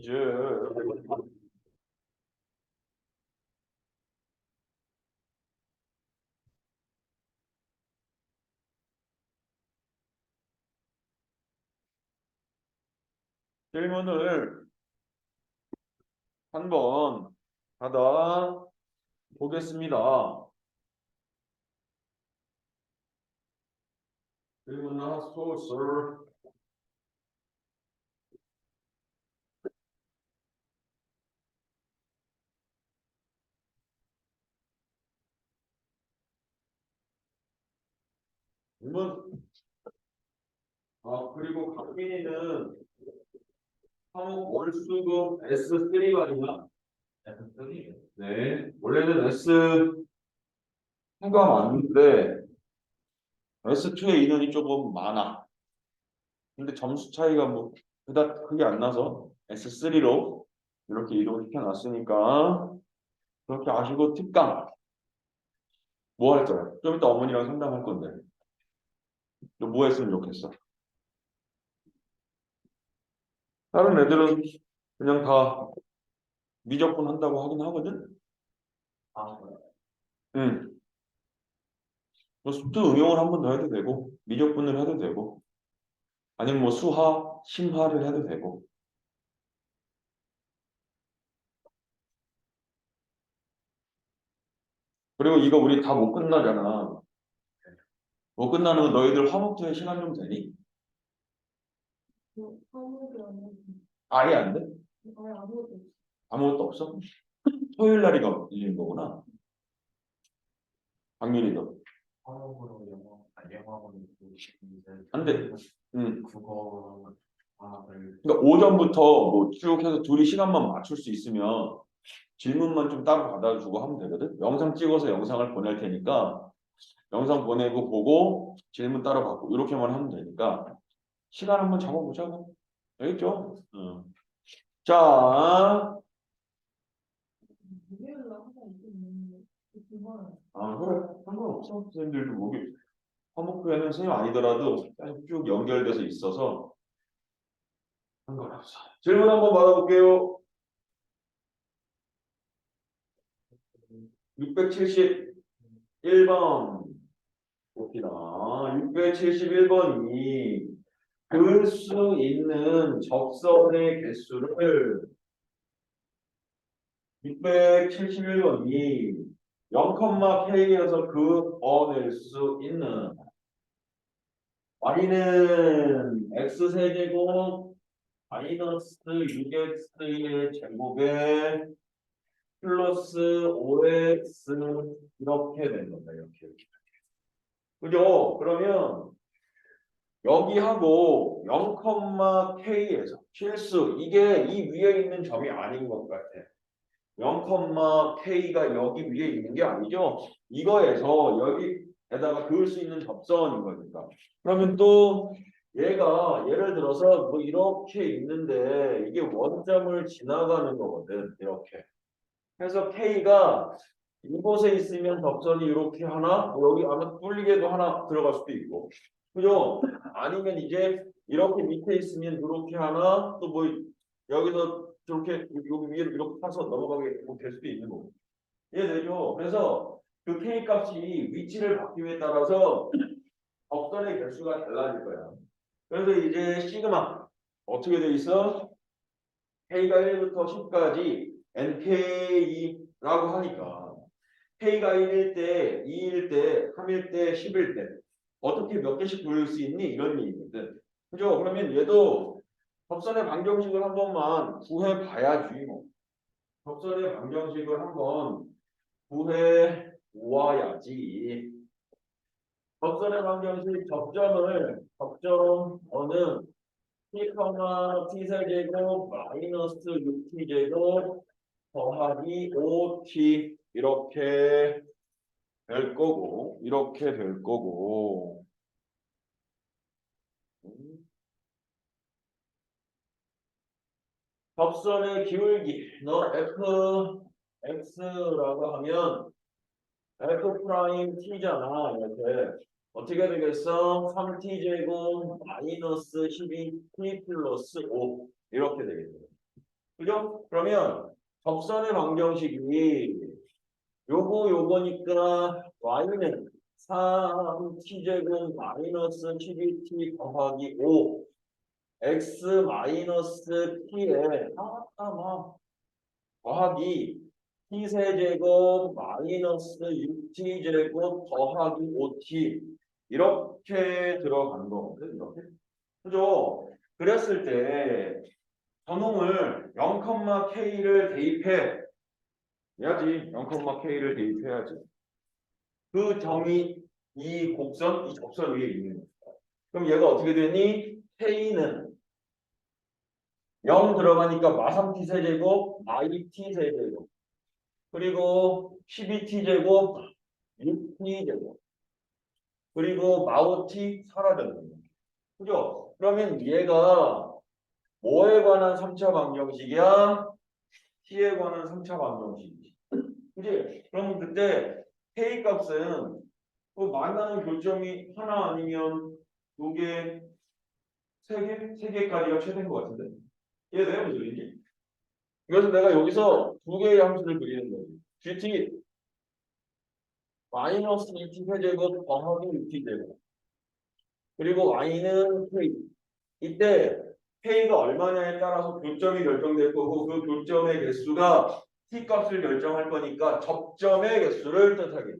이제 질문을 한번 받아 보겠습니다. 질문을 소스 질문. 그리고 강민이는 화목 월수금 S3가 아니야? S3? 네, 원래는 S2가 맞는데 S2의 인원이 조금 많아. 근데 점수 차이가 뭐 그닥 크게 안 나서 S3로 이렇게 이동을 시켜놨으니까 그렇게 아시고 특강 뭐 할 거야? 좀 이따 어머니랑 상담할 건데 너 뭐 했으면 좋겠어? 다른 애들은 그냥 다 미적분 한다고 하긴 하거든? 응. 뭐 수도 응용을 한 번 더 해도 되고 미적분을 해도 되고 아니면 뭐 수하, 심하를 해도 되고 그리고 이거 우리 다 못 끝나잖아. 못 끝나는 건 너희들 화목제에 시간 좀 되니? 아무것도 안 해. 아예 안 돼? 아예 아무것도 없어. 아무것도 없어? 토요일 날이 걸리는 거구나. 당연히도. 화목으로 영어, 영어는 안 돼. 응. 국어 과학을 그러니까 오전부터 뭐 쭉 해서 둘이 시간만 맞출 수 있으면 질문만 좀 따로 받아주고 하면 되거든. 영상 찍어서 영상을 보낼 테니까 영상 보내고 보고 질문 따로 받고 이렇게만 하면 되니까 시간 한번 잡아보자고. 알겠죠? 응. 자, 목요일 날 항상 있는 그만. 그래. 상관없어. 선생님들도 목이 화목부에는 선생님 아니더라도 그냥 쭉 연결돼서 있어서 상관없어. 질문 한번 받아볼게요. 671번 봅시다. 671번이 그 수 있는 접선의 개수를 671번이 0,k에서 그어낼 수 있는 y는 x세제곱 마이너스 6x의 제곱에 플러스 5x 이렇게 된 겁니다. 이렇게. 그죠? 그러면 여기하고 0,k에서 실수 이게 이 위에 있는 점이 아닌 것 같아. 0,k가 여기 위에 있는 게 아니죠. 이거에서 여기에다가 그을 수 있는 접선인 거니까. 그러면 또 얘가 예를 들어서 뭐 이렇게 있는데 이게 원점을 지나가는 거거든. 이렇게. 그래서 k가 이곳에 있으면 접선이 이렇게 하나, 뭐 여기 아마 뚫리게도 하나 들어갈 수도 있고. 그죠? 아니면 이제 이렇게 밑에 있으면 이렇게 하나, 또 뭐 여기서 저렇게 여기 위로 이렇게 타서 넘어가게 뭐될 수도 있는 거고. 이해되죠? 그래서 그 k 값이 위치를 바뀜에 따라서 접선의 개수가 달라질 거야. 그래서 이제 시그마 어떻게 돼 있어? k가 1부터 10까지 nk라고 하니까 k가 1일 때, 2일 때, 3일 때, 10일 때 어떻게 몇 개씩 부를 수 있니? 이런 얘기거든. 그죠? 그러면 얘도 접선의 방정식을 한 번만 구해 봐야지 뭐. 접선의 방정식을 한번 구해 보아야지. 접선의 방정식 접점어는 t, t세제곱 마이너스 6t제곱 더하기 5t 이렇게 될 거고 이렇게 될 거고 접선의 기울기 너 fx라고 하면 f 프라임 t잖아 이렇게 어떻게 되겠어? 3t제곱 마이너스 12t 플러스 5 이렇게 되겠죠. 그죠? 그러면 접선의 방정식이 요거니까 y는 3t제곱 마이너스 12t 더하기 5 x 마이너스 t에 더하기 t세제곱 마이너스 6t제곱 더하기 5t 이렇게 들어간 거거든. 이렇게. 그죠? 그랬을 때 전홍을 0,k를 대입해 해야지. 0,k를 대입해야지. 그 점이 이 곡선, 이 접선 위에 있는 거야. 그럼 얘가 어떻게 되니? k는 0 들어가니까 마3t 세제곱 마2t 세제곱 그리고 12t제곱 6t제곱 그리고 마5t 사라졌는 거야. 그죠? 그러면 얘가 뭐에 관한 3차 방정식이야? t에 관한 3차 방정식이지. 그지? 그럼 그때 k 값은 그 만나는 교점이 하나 아니면 두 개, 세 개? 세 개까지가 최대인 것 같은데. 이해돼요? 무슨 소리인지? 그래서 내가 여기서 두 개의 함수를 그리는 거지. gt 마이너스 2t 세제곱 더하기 6t 제곱 그리고 y는 k 이때 k가 얼마냐에 따라서 교점이 결정될 거고 그 교점의 개수가 t 값을 결정할 거니까 접점의 개수를 뜻하게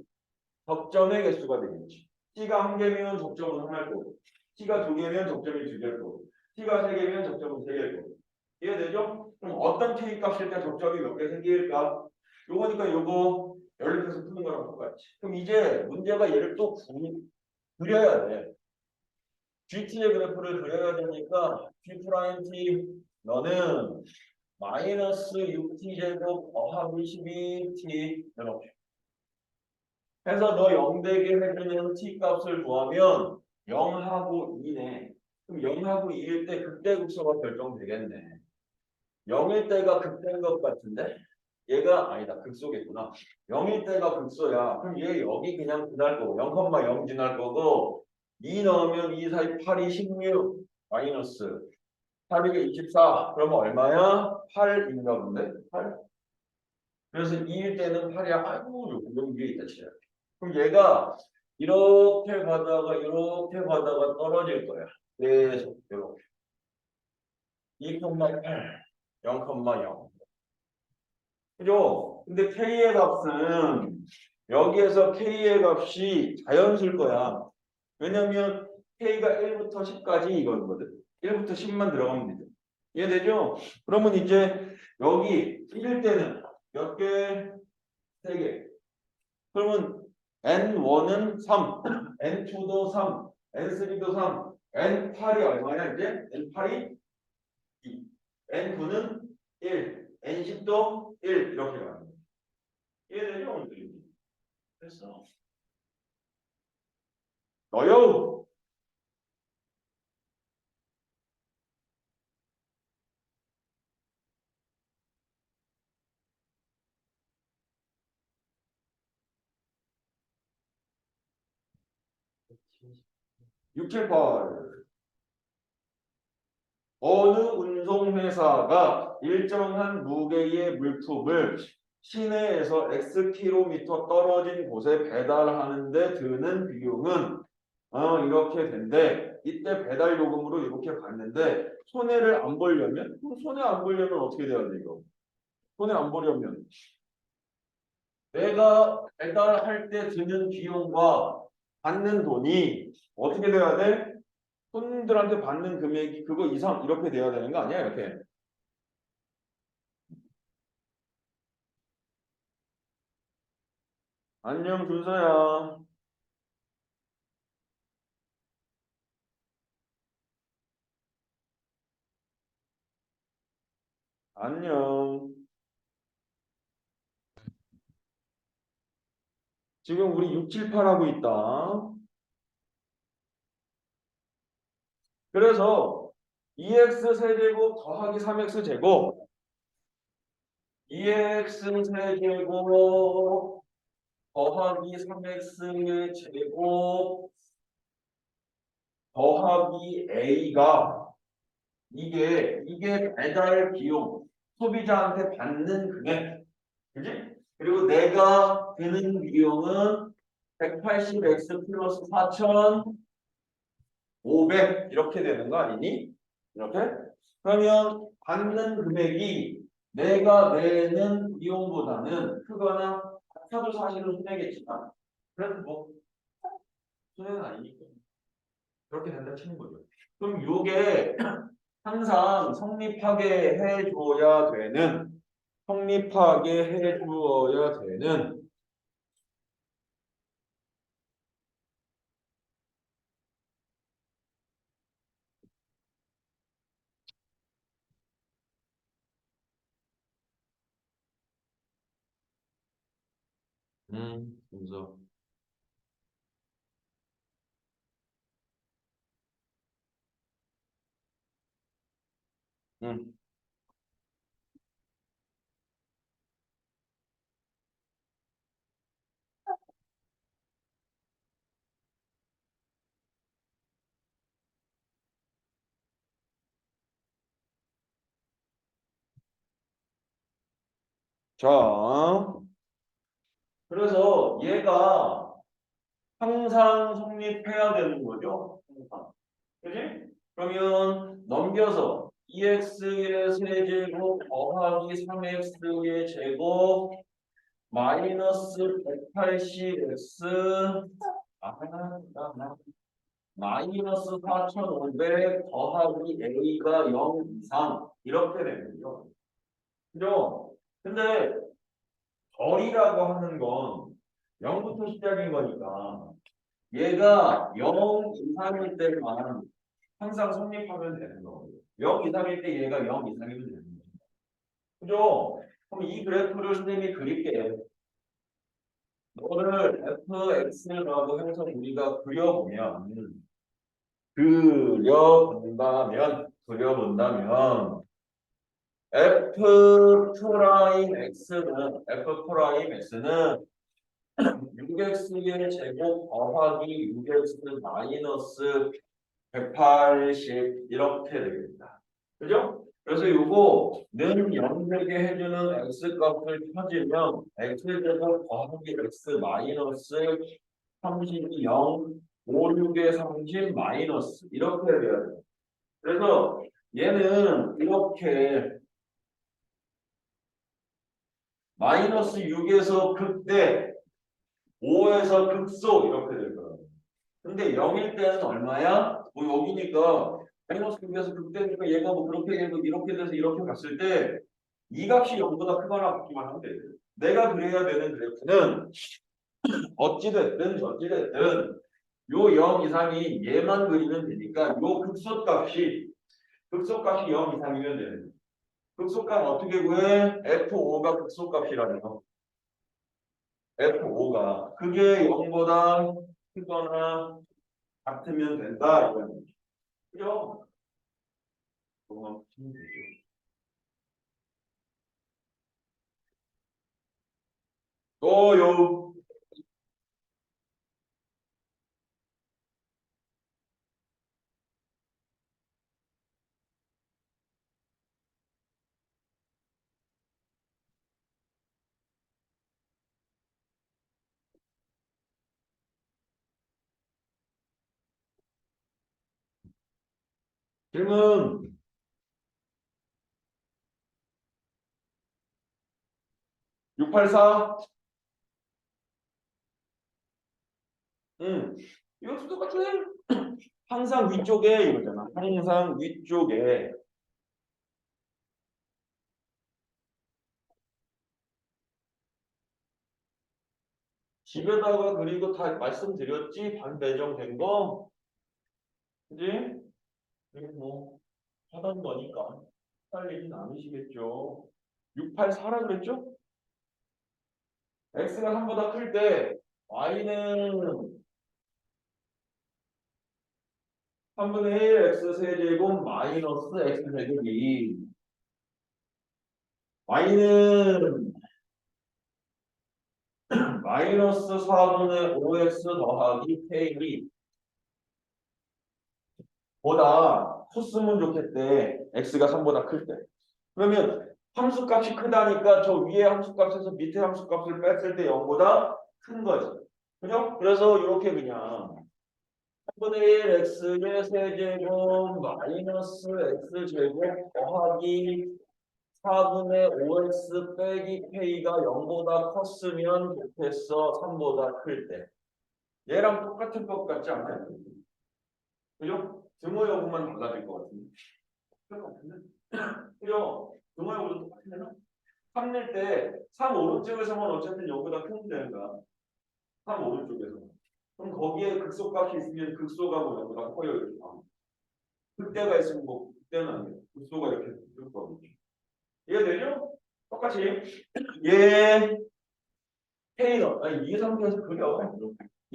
접점의 개수가 되겠지. t가 한 개면 접점은 하나일 거고 t가 두 개면 접점이 두 개일 거고 t가 세 개면 접점은 세 개일 거고 이해되죠? 그럼 어떤 k 값일 때 접점이 몇 개 생길까? 요거니까 요거 연립해서 푸는 거랑 똑같지. 그럼 이제 문제가 얘를 또 그려야 돼. GT의 그래프를 그려야 되니까 G 프라임 T 너는 마이너스 6T 제곱 더하기 12T 이렇게 해서 너 0 되게 해주는 T 값을 구하면 0하고 2네. 그럼 0하고 2일 때 극대극소가 결정되겠네. 0일 때가 극대인 것 같은데 얘가 아니다. 극소겠구나. 0일 때가 극소야. 그럼 얘 여기 그냥 지날 거고 0,0 지날 거고 2 넣으면 2 사이 8이 16 마이너스 8이 24 그러면 얼마야? 8인가 본데? 8? 그래서 2일 때는 8이야. 아이고 여기 위에 있다 치야. 그럼 얘가 이렇게 가다가 떨어질 거야. 계속 이렇게 2,8 0,0 그죠? 근데 K의 값은 여기에서 K의 값이 자연수일 거야. 왜냐면 K가 1부터 10까지 이거거든. 1부터 10만 들어가면 되죠. 이해되죠? 그러면 이제 여기 1일 때는 몇 개? 3개. 그러면 N1은 3, N2도 3, N3도 3, N8이 얼마냐 이제? N8이 2, N9는 1, N10도 1 이렇게 가는 거야. 이해되죠? 오늘? 됐어. 너요. 678. 어느 운송회사가 일정한 무게의 물품을 시내에서 X킬로미터 떨어진 곳에 배달하는데 드는 비용은 이렇게 된대. 이때 배달 요금으로 이렇게 받는데 손해를 안 보려면 그럼 손해 안 보려면 어떻게 돼야 돼 이거? 손해 안 보려면 내가 배달할 때 드는 비용과 받는 돈이 어떻게 돼야 돼? 손님들한테 받는 금액이 그거 이상 이렇게 돼야 되는 거 아니야? 이렇게. 안녕 준서야. 안녕. 지금 우리 6, 7, 8 하고 있다. 그래서 2x 세제곱 더하기 3x 제곱 2x 세제곱 더하기 3x 제곱 더하기 a가 이게 배달 비용 소비자한테 받는 금액. 그지? 그리고 내가 드는 비용은 180x 플러스 4,500 이렇게 되는 거 아니니? 이렇게? 그러면 받는 금액이 내가 내는 비용보다는 크거나 같아도 사실은 손해겠지만 그래도 뭐 손해는 아니니까 그렇게 된다 치는 거죠. 그럼 요게 항상 성립하게 해줘야 되는 성립하게 해주어야 되는 그래서 음. 자, 그래서 얘가 항상 성립해야 되는 거죠. 항상. 그지? 그러면 넘겨서 2x의 세제곱 더하기 3x의 제곱 마이너스 180x 마이너스 4,500 더하기 a가 0 이상 이렇게 되는거죠. 그죠? 근데 절이라고 하는 건 0부터 시작인 거니까 얘가 0 이상일 때만 항상 성립하면 되는 거예요. 0 이상일 때 얘가 0 이상이면 되는 거예요. 그죠? 그럼 이 그래프를 선생님이 그릴게. 너를 fx라고 해서 우리가 그려본다면 f'(x는 6x의 제곱 더하기 6x 마이너스 180 이렇게 되겠다. 그죠? 그래서 요거 는 0 되게 해주는 x 값을 찾으면 x제곱 더하기 x 마이너스 30이 0, 5, 6에 30 마이너스 이렇게 돼야 돼요. 그래서 얘는 이렇게 마이너스 6에서 극대 5에서 극소 이렇게 될 거예요. 근데 0일 때는 얼마야? 뭐 여기니까 마이너스 6에서 극대니까 얘가 뭐 그렇게 되고 이렇게 돼서 이렇게 갔을 때 이 값이 0보다 크거나 같기만 하면 돼요. 내가 그래야 되는 그래프는 어찌됐든 요 0 이상이 얘만 그리면 되니까 요 극소값이 0 이상이면 되는 거예요. 극소값 어떻게 구해? F5가 극소값이라며. F5가 그게 0보다 크거나 같으면 된다 이거는. 그죠? 그거 치면 되죠. 또요. 질문 684. 이것도 똑같아. 항상 위쪽에 이거잖아. 항상 위쪽에 집에다가 그리고 다 말씀드렸지 반배정된 거, 그지? 그리고 뭐 하던 거니까 할 얘기는 않으시겠죠. 684라 그랬죠? x가 3보다 클 때 y는 3분의 1 x 세제곱 마이너스 x 제곱이 y는 마이너스 4분의 5x 더하기 k 보다 컸으면 좋겠대. x가 3보다 클 때. 그러면 함수값이 크다니까 저 위에 함수값에서 밑에 함수값을 뺐을 때 0보다 큰 거지. 그죠? 그래서 이렇게 그냥 3분의 1 x의 세제곱 마이너스 x제곱 더하기 4분의 5x 빼기 k가 0보다 컸으면 좋겠어. 3보다 클 때. 얘랑 똑같은 것 같지 않아요? 그죠? 등호 여부만 달라질 것 같은데. 그럴 것 같은데? 그죠? 등호 여부도 똑같은데? 3 낼 때 3 오른쪽에서만 어쨌든 0보다 큰 문제인가? 3 오른쪽에서. 그럼 거기에 극소값이 있으면 극소가 뭐 0보다 커요. 이렇게. 극대가 있으면 뭐 극대는 아니에요. 극소가 이렇게 될 거거든요. 이해되죠? 똑같이 얘 K는 아니 이 상태에서 그려.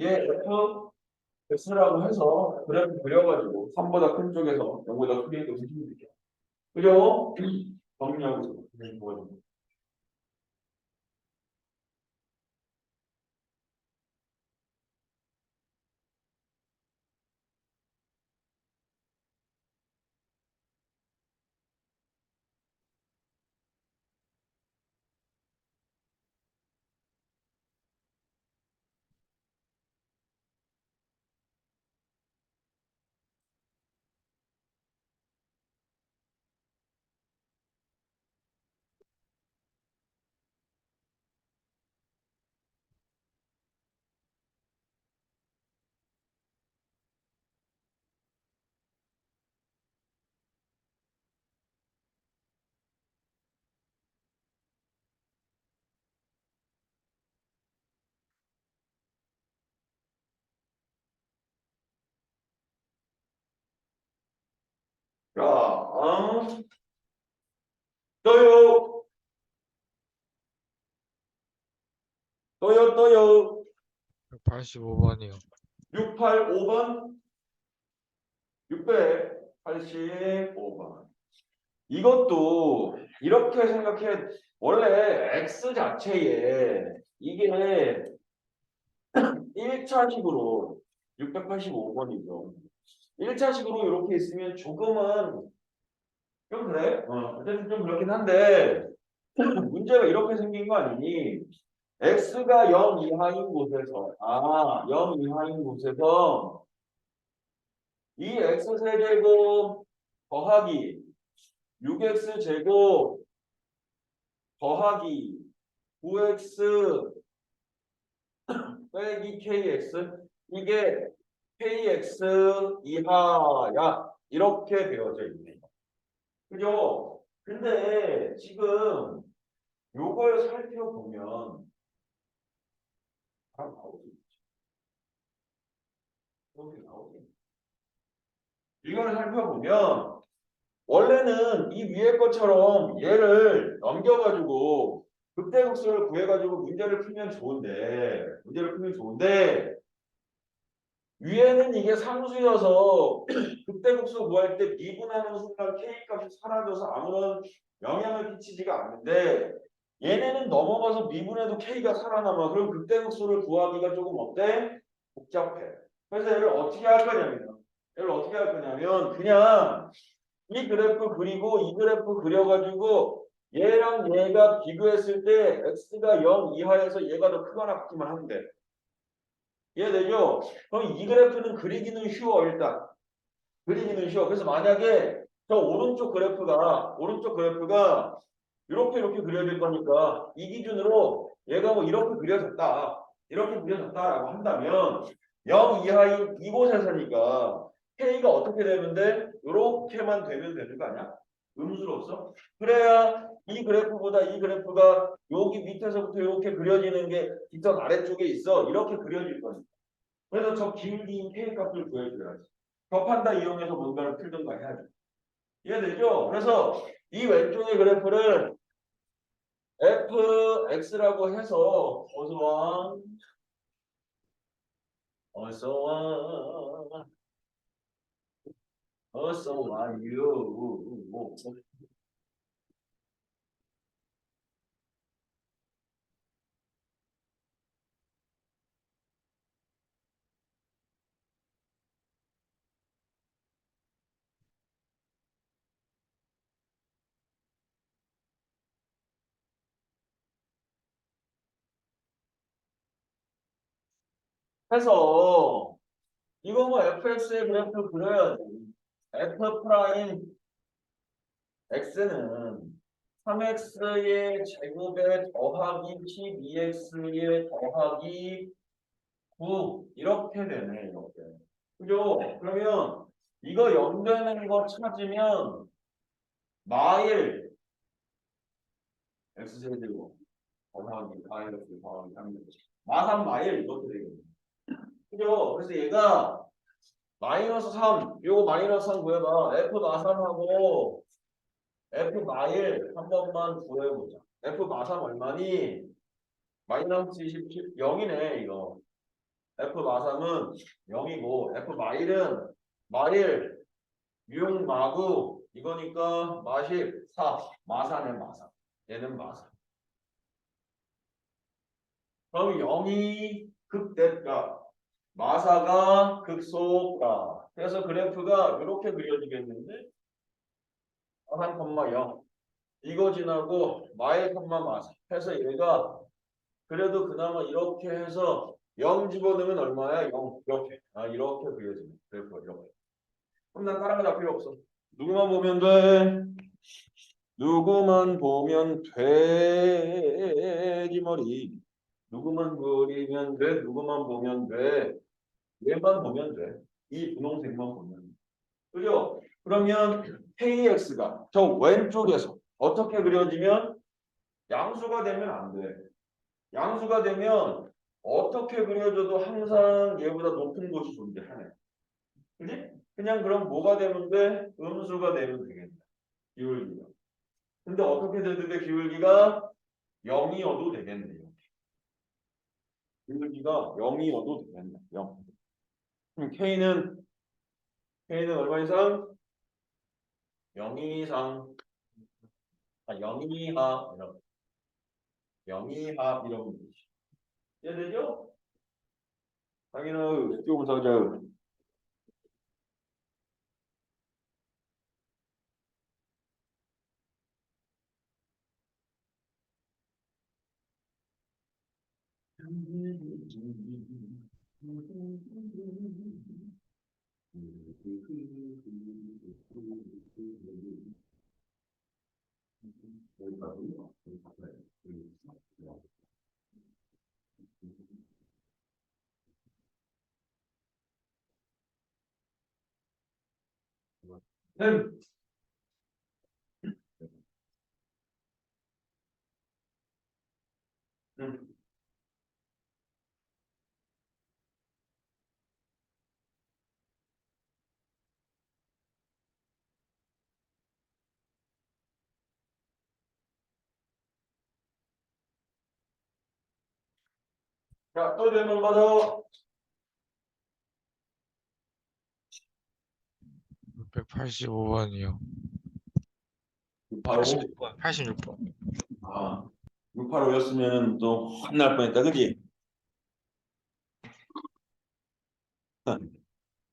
얘 F X라고 해서 그래프 그려가지고 3보다 큰 쪽에서 0보다 크게 해서 힘이 되죠. 그죠? 정리하고 있어. 자, 떠요, 떠요. 185번이요. 685번, 685번. 이것도 이렇게 생각해. 원래 x 자체에 이게 1차식으로 685번이죠. 1차식으로 이렇게 있으면 조금은 좀 그래. 어쨌든 좀 그렇긴 한데 문제가 이렇게 생긴 거 아니니? x가 0 이하인 곳에서 0 이하인 곳에서 이 x 세제곱 더하기 6x 제곱 더하기 9x 빼기 kx 이게 kx 이하야 이렇게 되어져 있네. 그죠? 근데 지금 요걸 살펴보면 나오지. 이렇게 나오지. 이거를 살펴보면 원래는 이 위에 것처럼 얘를 넘겨가지고 극대극소를 구해가지고 문제를 풀면 좋은데 위에는 이게 상수여서 극대극소 구할 때 미분하는 순간 k 값이 사라져서 아무런 영향을 끼치지가 않는데 얘네는 넘어가서 미분해도 k가 살아남아. 그럼 극대극소를 구하기가 조금 어때? 복잡해. 그래서 얘를 어떻게 할 거냐면 그냥 이 그래프 그리고 이 그래프 그려가지고 얘랑 얘가 비교했을 때 x가 0 이하에서 얘가 더 크거나 같기만 하면 돼. 이해되죠? 그럼 이 그래프는 그리기는 쉬워 일단. 그리기는 쉬워. 그래서 만약에 저 오른쪽 그래프가 이렇게 그려질 거니까 이 기준으로 얘가 뭐 이렇게 그려졌다라고 한다면 0 이하인 이곳에서니까 k가 어떻게 되면 돼? 이렇게만 되면 되는 거 아니야? 음수로서 그래야 이 그래프보다 이 그래프가 여기 밑에서부터 이렇게 그려지는 게 뒷선 아래쪽에 있어 이렇게 그려질 거니까 그래서 저 긴 k 값을 구해줘야지 접한다 이용해서 뭔가를 풀든가 해야지 이해되죠? 그래서 이 왼쪽의 그래프를 fx라고 해서 어서와 어서와요 해서 이거 뭐 fx의 그래프 그려야지. f 프라임 x는 3x의 제곱에 더하기 12x의 더하기 9 이렇게 되네 이렇게. 그죠? 그러면 이거 연되는 거 찾으면 마일 x제곱 더하기 마이너스 더하기 3 마삼 마일 이렇게 되겠네. 그죠? 그래서 얘가 마이너스 3 요거 마이너스 3 구해봐. f 마삼하고 f 마일 한 번만 구해보자. f 마삼 얼마니? 마이너스 27 0이네 이거. f 마삼은 0이고 f 마일은 마일 6 마구 이거니까 마실 4 마사네 마사. 얘는 마사. 그럼 0이 극대가 마사가 극소가. 그래서 그래프가 이렇게 그려지겠는데 한 콤마 0 이거 지나고 마일 콤마 마사 해서 얘가 그래도 그나마 이렇게 해서 0 집어넣으면 얼마야? 0 이렇게 이렇게 그려지네. 그래프 이렇게. 그럼 난 다른 거 다 필요 없어. 누구만 보면 돼. 누구만 보면 돼지 머리. 누구만 그리면 돼. 누구만 보면 돼. 얘만 보면 돼. 이 분홍색만 보면 돼. 그죠? 그러면 KX가 저 왼쪽에서 어떻게 그려지면 양수가 되면 안 돼. 양수가 되면 어떻게 그려져도 항상 얘보다 높은 곳이 존재하네. 그지? 그냥 그럼 뭐가 되면 돼? 음수가 되면 되겠다. 기울기가. 근데 어떻게 되는데 기울기가 0이어도 되겠네요. 기울기가 0이어도 되겠네. 0. 그럼 K는 얼마 이상? 0 이상. 0 이하 이런. 0 이하 이런 거지. 이해되죠? 당연히 조금 더 자, 또 질문 받아. 185번이요. 바로 86번. 86번. 685였으면 또 혼날 뻔했다, 그지?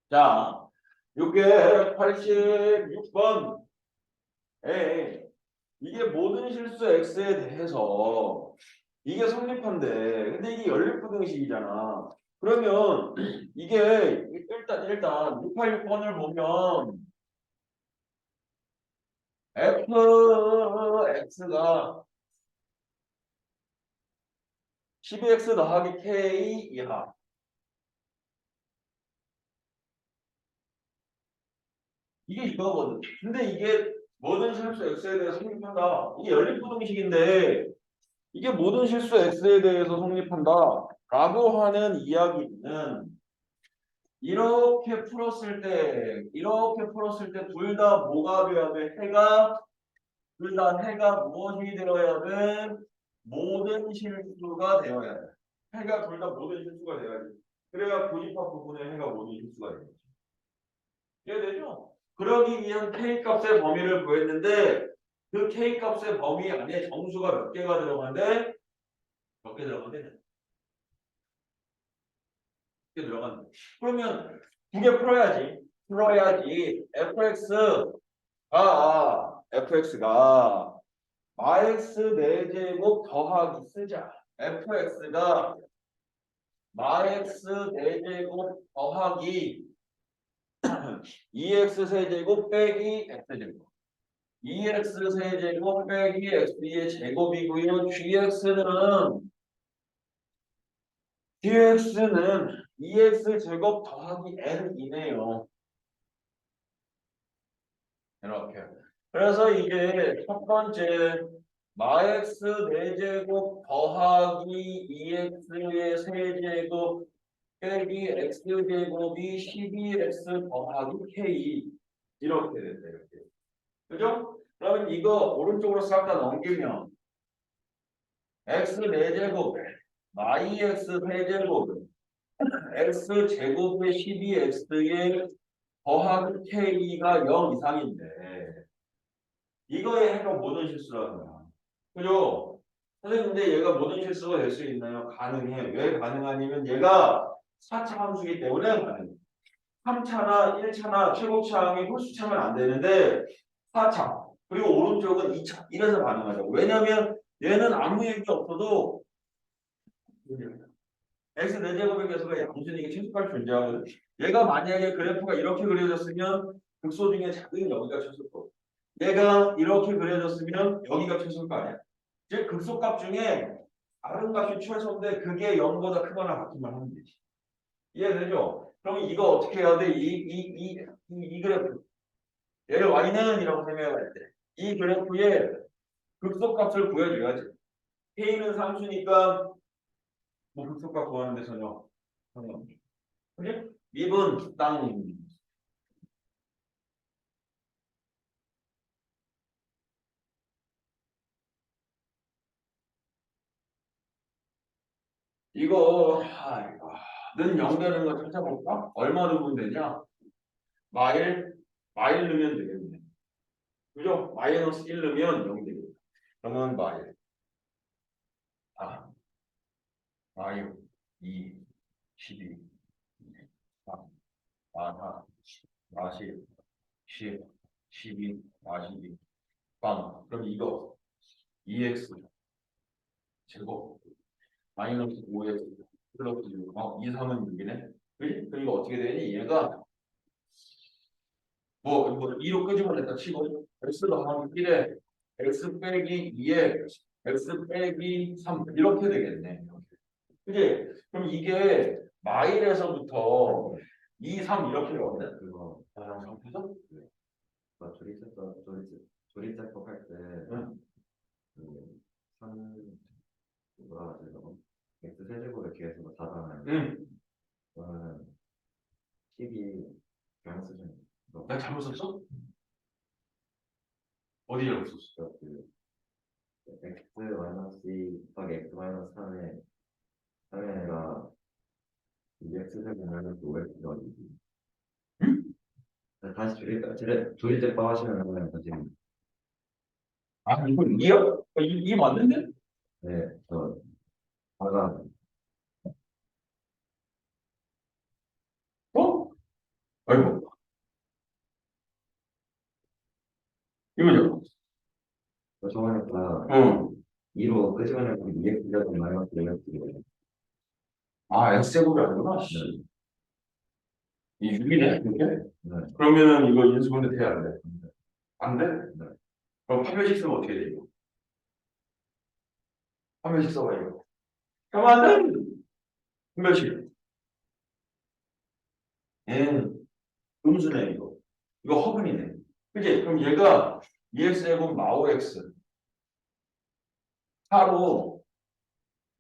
자, 요게 86번. 이게 모든 실수 x에 대해서 이게 성립한대. 근데 이게 연립부등식이잖아. 그러면 이게 일단 686번을 보면 fx가 12x 더하기 k 이하. 이게 이거거든. 근데 이게 모든 실수 x에 대해서 성립한다. 이게 연립부등식인데 이게 모든 실수 x에 대해서 성립한다. 라고 하는 이야기는 이렇게 풀었을 때 둘 다 뭐가 되어야 돼? 둘 다 해가 무엇이 되어야 돼? 모든 실수가 되어야 돼. 해가 둘 다 모든 실수가 되어야 돼. 그래야 고집합 부분에 해가 모든 실수가 되겠지. 이해되죠? 그러기 위한 K값의 범위를 구했는데 그 K값의 범위 안에 정수가 몇 개가 들어간대? 몇 개 들어간대? 몇 개 들어간대. 그러면 두 개 풀어야지. fx가 max 4제곱 더하기 쓰자. fx가 마x 4제곱 더하기 2x 세제곱 빼기 x제곱 2x 세제곱 빼기 x의 제곱이고요. gx는 2x 제곱 더하기 n이네요. 이렇게. 그래서 이게 첫 번째 마x 4제곱 더하기 2x의 세제곱 빼기 x제곱이 12x 더하기 k 이렇게 됐어요. 이렇게. 그죠? 그러면 이거 오른쪽으로 싹 다 넘기면 x 4제곱 yx 세제곱 x 제곱의 12x의 더하기 k가 0 이상인데 이거에 해가 모든 실수라는 거야. 그죠? 선생님 근데 얘가 모든 실수가 될 수 있나요? 가능해. 왜 가능하냐면 얘가 4차 함수이기 때문에 가능해. 3차나 1차나 최고차항이 홀수차면 안 되는데 4차 그리고 오른쪽은 2차 이래서 가능하죠. 왜냐면 얘는 아무 얘기 없어도 x 4제곱의 개수가 양수니까 최소값 존재하거든. 얘가 만약에 그래프가 이렇게 그려졌으면 극소 중에 작은 여기가 최소값. 얘가 이렇게 그려졌으면 여기가 최소값 아니야. 즉 극소값 중에 다른 값이 최소인데 그게 0보다 크거나 같기만 하면 되지. 이해되죠? 그럼 이거 어떻게 해야 돼? 이 그래프. 얘를 y는이라고 생각할 때 이 그래프의 극소값을 구해줘야지. k는 3수니까 뭐 극소값 구하는데 전혀 상관없죠. 그지? 미분 땅. 는 0 되는 거 찾아볼까? 얼마 넣으면 되냐? 마일 넣으면 되겠네. 그죠? 마이너스 1 넣으면 0 되겠다. 그러면 마일 2, 12, 3, 4, 40, 10, 12, 42, 빵. 그럼 이거 2x 제곱 마이너스 5x 플러스 6, 2, 3은 6이네. 그지? 그럼 이거 어떻게 되니? 얘가 뭐 2로 끄집어냈다 치고 x 더하기 1에 x 빼기 2에 x 빼기 3 이렇게 되겠네. 그지? 그럼 이게 마일에서부터 2, 3 이렇게 되거든. 그거 상태에서 조리제법 할때 응. 그 3, 뭐라 하지 저거 x 세제곱에 기해서 4잖아요. 응. 그러면 10이 그냥 쓰시면 내가 잘못 썼어? 어디 잘못 썼어? 그 x 마이너스 2 곱하기 x 마이너스 3에 3에가 2x 제곱 마이너스 5x 어디지? 응? 다시 조리제법 하시면 다시 이거 2야? 이 맞는데? 네, 저 아가 어? 아이고 이거죠? 저거니까 응. 2로 끄집어내고 2x 제곱 마이너스 5x X제곱이 아니구나. 네. 이 6이네? 이렇게? 네. 그러면은 이거 인수분해 돼야 안 돼? 안 돼? 네. 그럼 판별식 쓰면 어떻게 돼, 이거? 판별식 써봐, 이거. 그러면은, 판별식. 음수네, 이거. 이거 허근이네. 그지? 그럼 얘가 2x제곱 마오 x. 4로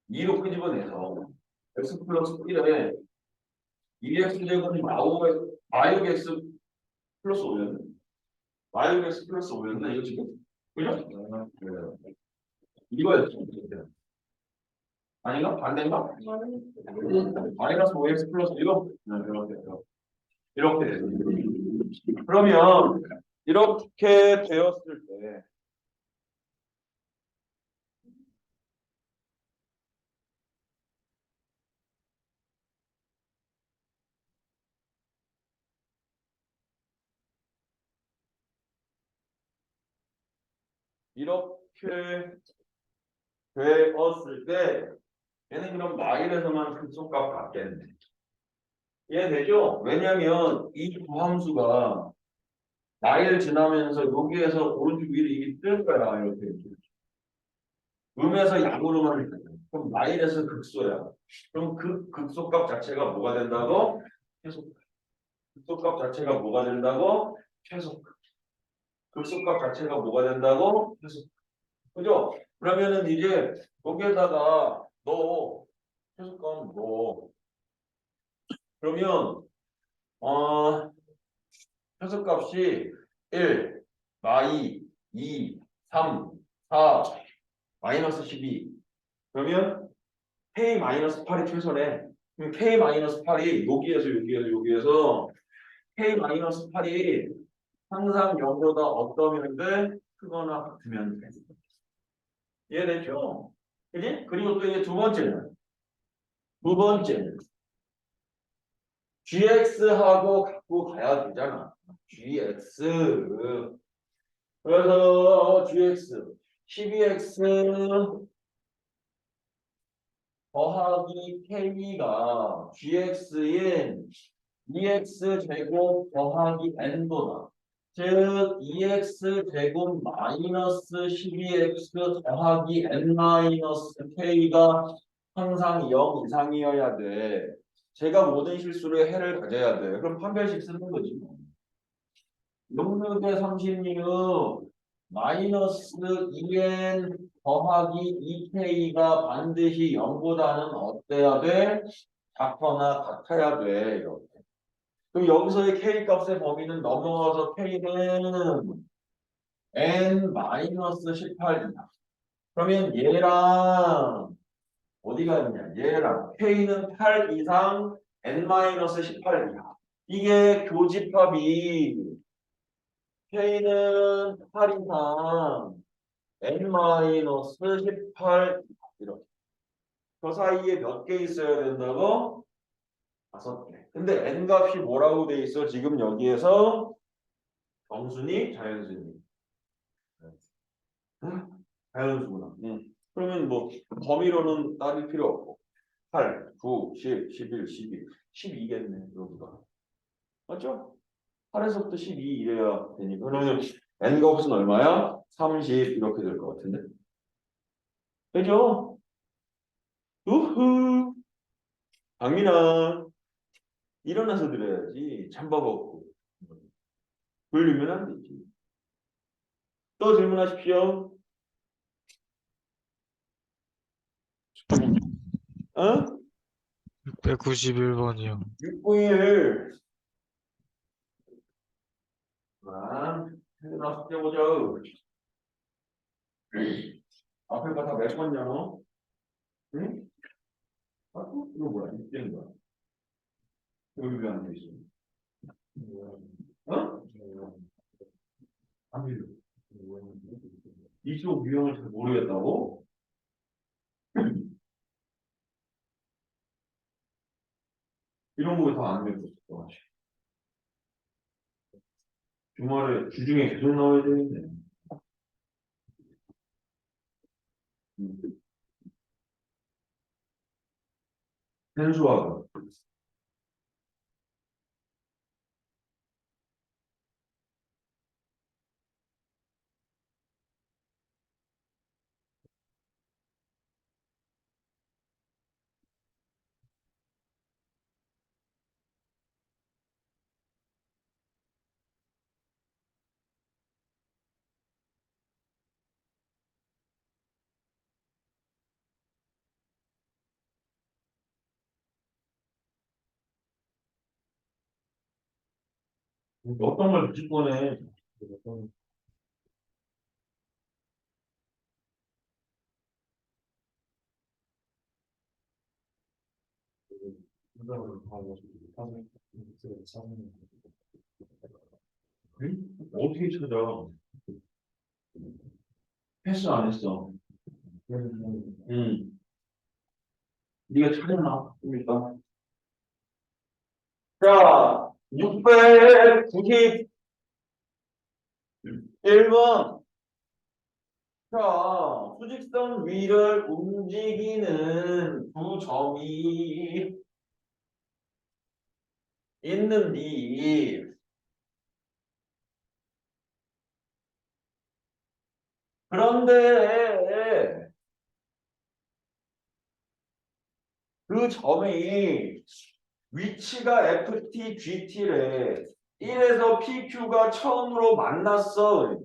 2로 끄집어내서 x 플러스 1에 2x제곱 마이오 x 플러스 5였네. 마이오 x 플러스 5였네, 이거 지금? 그죠? 그 이거였죠. 아닌가? 반대인가? 마이너스 5x 플러스 이거? 이렇게 돼요. 그러면 이렇게 되었을 때 이렇게 되었을 때 얘는 그럼 마일에서만 극소값 같겠네. 이해되죠? 왜냐면 이 두 함수가 마일 지나면서 여기에서 오른쪽 위로 이게 뜰 거야. 이렇게. 음에서 양으로만 할 거야. 그럼 마일에서 극소야. 그럼 그 극소값 자체가 뭐가 된다고? 최소. 극소값 자체가 뭐가 된다고? 최소. 극소값 자체가 뭐가 된다고? 최소. 그죠? 그러면은 이제 여기에다가 너 최소값 너 그러면 최소값이 1, 마이, 2, 3, 4, 마이너스 12. 그러면 K-8이 최소네. 그럼 K-8이 여기에서 K-8이 항상 0보다 어떠면 돼? 크거나 같으면 돼. 이해되죠? 그지? 그리고 또 이제 두 번째는 GX하고 갖고 가야 되잖아. GX. 그래서 GX 12X 더하기 K가 GX인 2X 제곱 더하기 N보다 즉 2X 제곱 마이너스 12X 더하기 N 마이너스 K가 항상 0 이상이어야 돼. 제가 모든 실수를 해를 가져야 돼. 그럼 판별식 쓰는 거지. 6대 36 마이너스 2n 더하기 2k가 반드시 0보다는 어때야 돼? 작거나 같아야 돼. 이렇게. 그럼 여기서의 k 값의 범위는 넘어가서 k는 n 마이너스 18이다. 그러면 얘랑 어디가 있냐? 얘랑 k는 8 이상 n 마이너스 18이야. 이게 교집합이 K는 8 이상 n-18 이렇게 그 사이에 몇 개 있어야 된다고? 5개. 근데 n 값이 뭐라고 돼 있어? 지금 여기에서 정순위, 자연순위. 응? 자연수구나. 응. 그러면 뭐 범위로는 따질 필요 없고 8, 9, 10, 11, 12, 12겠네 여기가. 맞죠? 8에서부터 12 이래야 되니까 그러면 n 값은 얼마야? 30 이렇게 될 것 같은데. 그죠? 우후. 강민아 일어나서 들어야지. 잠밥 없고. 돌리면 안 되지. 또 질문하십시오. 어? 691번이요. 691. 아, 해나 숙제 보자. 앞에가 다 몇 번냐? 응? 아, 이거 뭐야? 6대인가? 여기 왜 안 돼 있어? 어? 안 믿어. 이쪽 유형을 잘 모르겠다고? 이런 거 왜 다 안 외웠어? 주말에 주중에 계속 나와야 되는데. 현수화가 어떤 걸 붙일 거네. 응? 어떻게 찾아? 했어 안 했어? 응. 네가 찾았나? 좀 이따. 자, 691번. 자, 수직선 위를 움직이는 두 점이 있는디. 그런데 그 점이 위치가 FT, GT래. 1에서 PQ가 처음으로 만났어.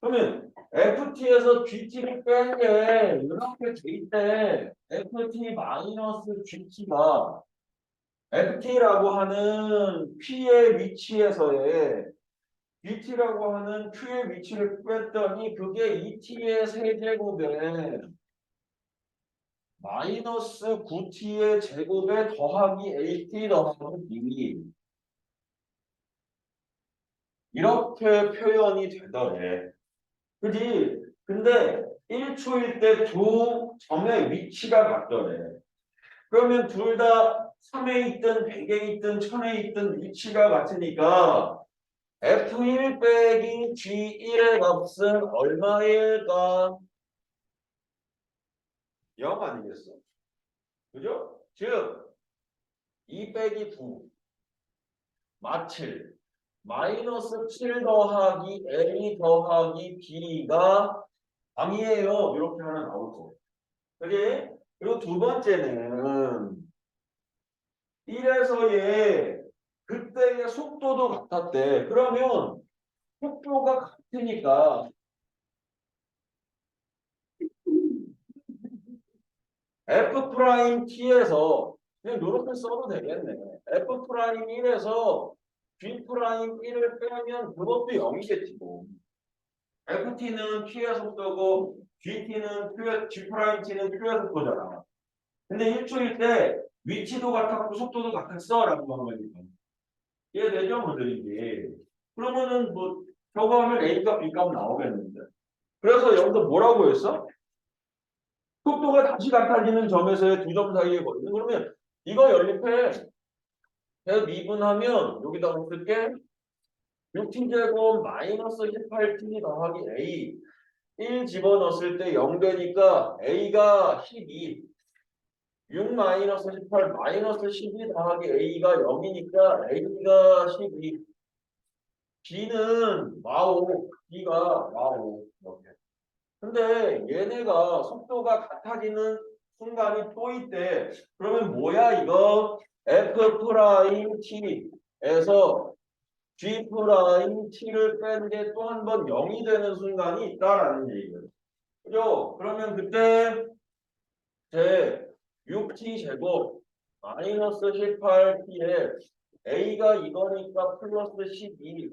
그러면 FT에서 GT를 뺀 게 이렇게 돼 있대. FT 마이너스 GT가 FT라고 하는 P의 위치에서의 GT라고 하는 Q의 위치를 뺐더니 그게 ET의 세제곱에 마이너스 9t의 제곱에 더하기 AT 더하기 B 이렇게 표현이 되더래. 그지? 근데 1초일 때 두 점의 위치가 같더래. 그러면 둘 다 3에 있든 100에 있든 1000에 있든 위치가 같으니까 F1 빼기 G1의 값은 얼마일까? 0 아니겠어? 그죠? 즉, 2 빼기 9, 마칠, 마이너스 7 더하기 A 더하기 B가 0이에요. 이렇게 하나 나올 거. 그지? 그리고 두 번째는 1에서의 그때의 속도도 같았대. 그러면 속도가 같으니까 F 프라임 T에서 그냥 이렇게 써도 되겠네. F 프라임 1에서 G 프라임 1을 빼면 그것도 0이겠지 뭐. FT는 T의 속도고 G 프라임 T는 Q의 속도잖아. 근데 1초일 때 위치도 같았고 속도도 같았어 라고 하는 거니까. 이해되죠? 뭐들인지. 그러면은 뭐 저거 하면 A값 B값 나오겠는데. 그래서 여기서 뭐라고 했어? 속도가 다시 같아지는 점에서의 두 점 사이의 거리는 그러면 이거 연립해. 미분하면 여기다 쓸게 6t제곱 마이너스 18t 더하기 A 1 집어넣었을 때 0 되니까 A가 12 6 마이너스 18 마이너스 12 더하기 A가 0이니까 A가 12 B는 마오 B가 마오 이렇게. 근데 얘네가 속도가 같아지는 순간이 또 있대. 그러면 뭐야 이거? F 프라임 T에서 G 프라임 T를 뺀 게 또 한 번 0이 되는 순간이 있다라는 얘기예요. 그죠? 그러면 그때 제 6T 제곱 마이너스 18T에 A가 이거니까 플러스 12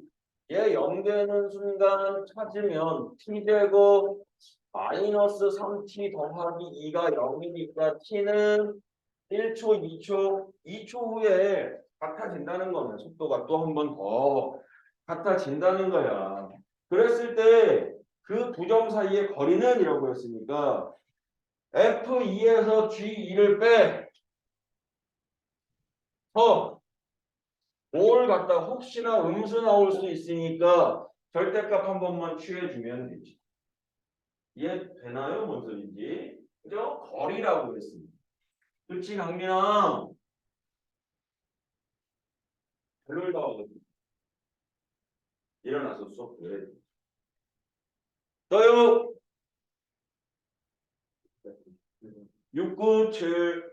얘 0 되는 순간 찾으면 T제곱 마이너스 3t 더하기 2가 0이니까 t는 1초, 2초 후에 같아진다는 거네. 속도가 또 한 번 더 같아진다는 거야. 그랬을 때 그 두 점 사이의 거리는 이라고 했으니까 F2에서 G2를 빼. 뭘 갖다 혹시나 음수 나올 수 있으니까 절대값 한 번만 취해주면 되지. 이해되나요? 뭔 소리인지. 그죠? 거리라고 그랬습니다. 그렇지, 강민아? 별을 다 하거든. 일어나서 수업 해. 떠요. 697.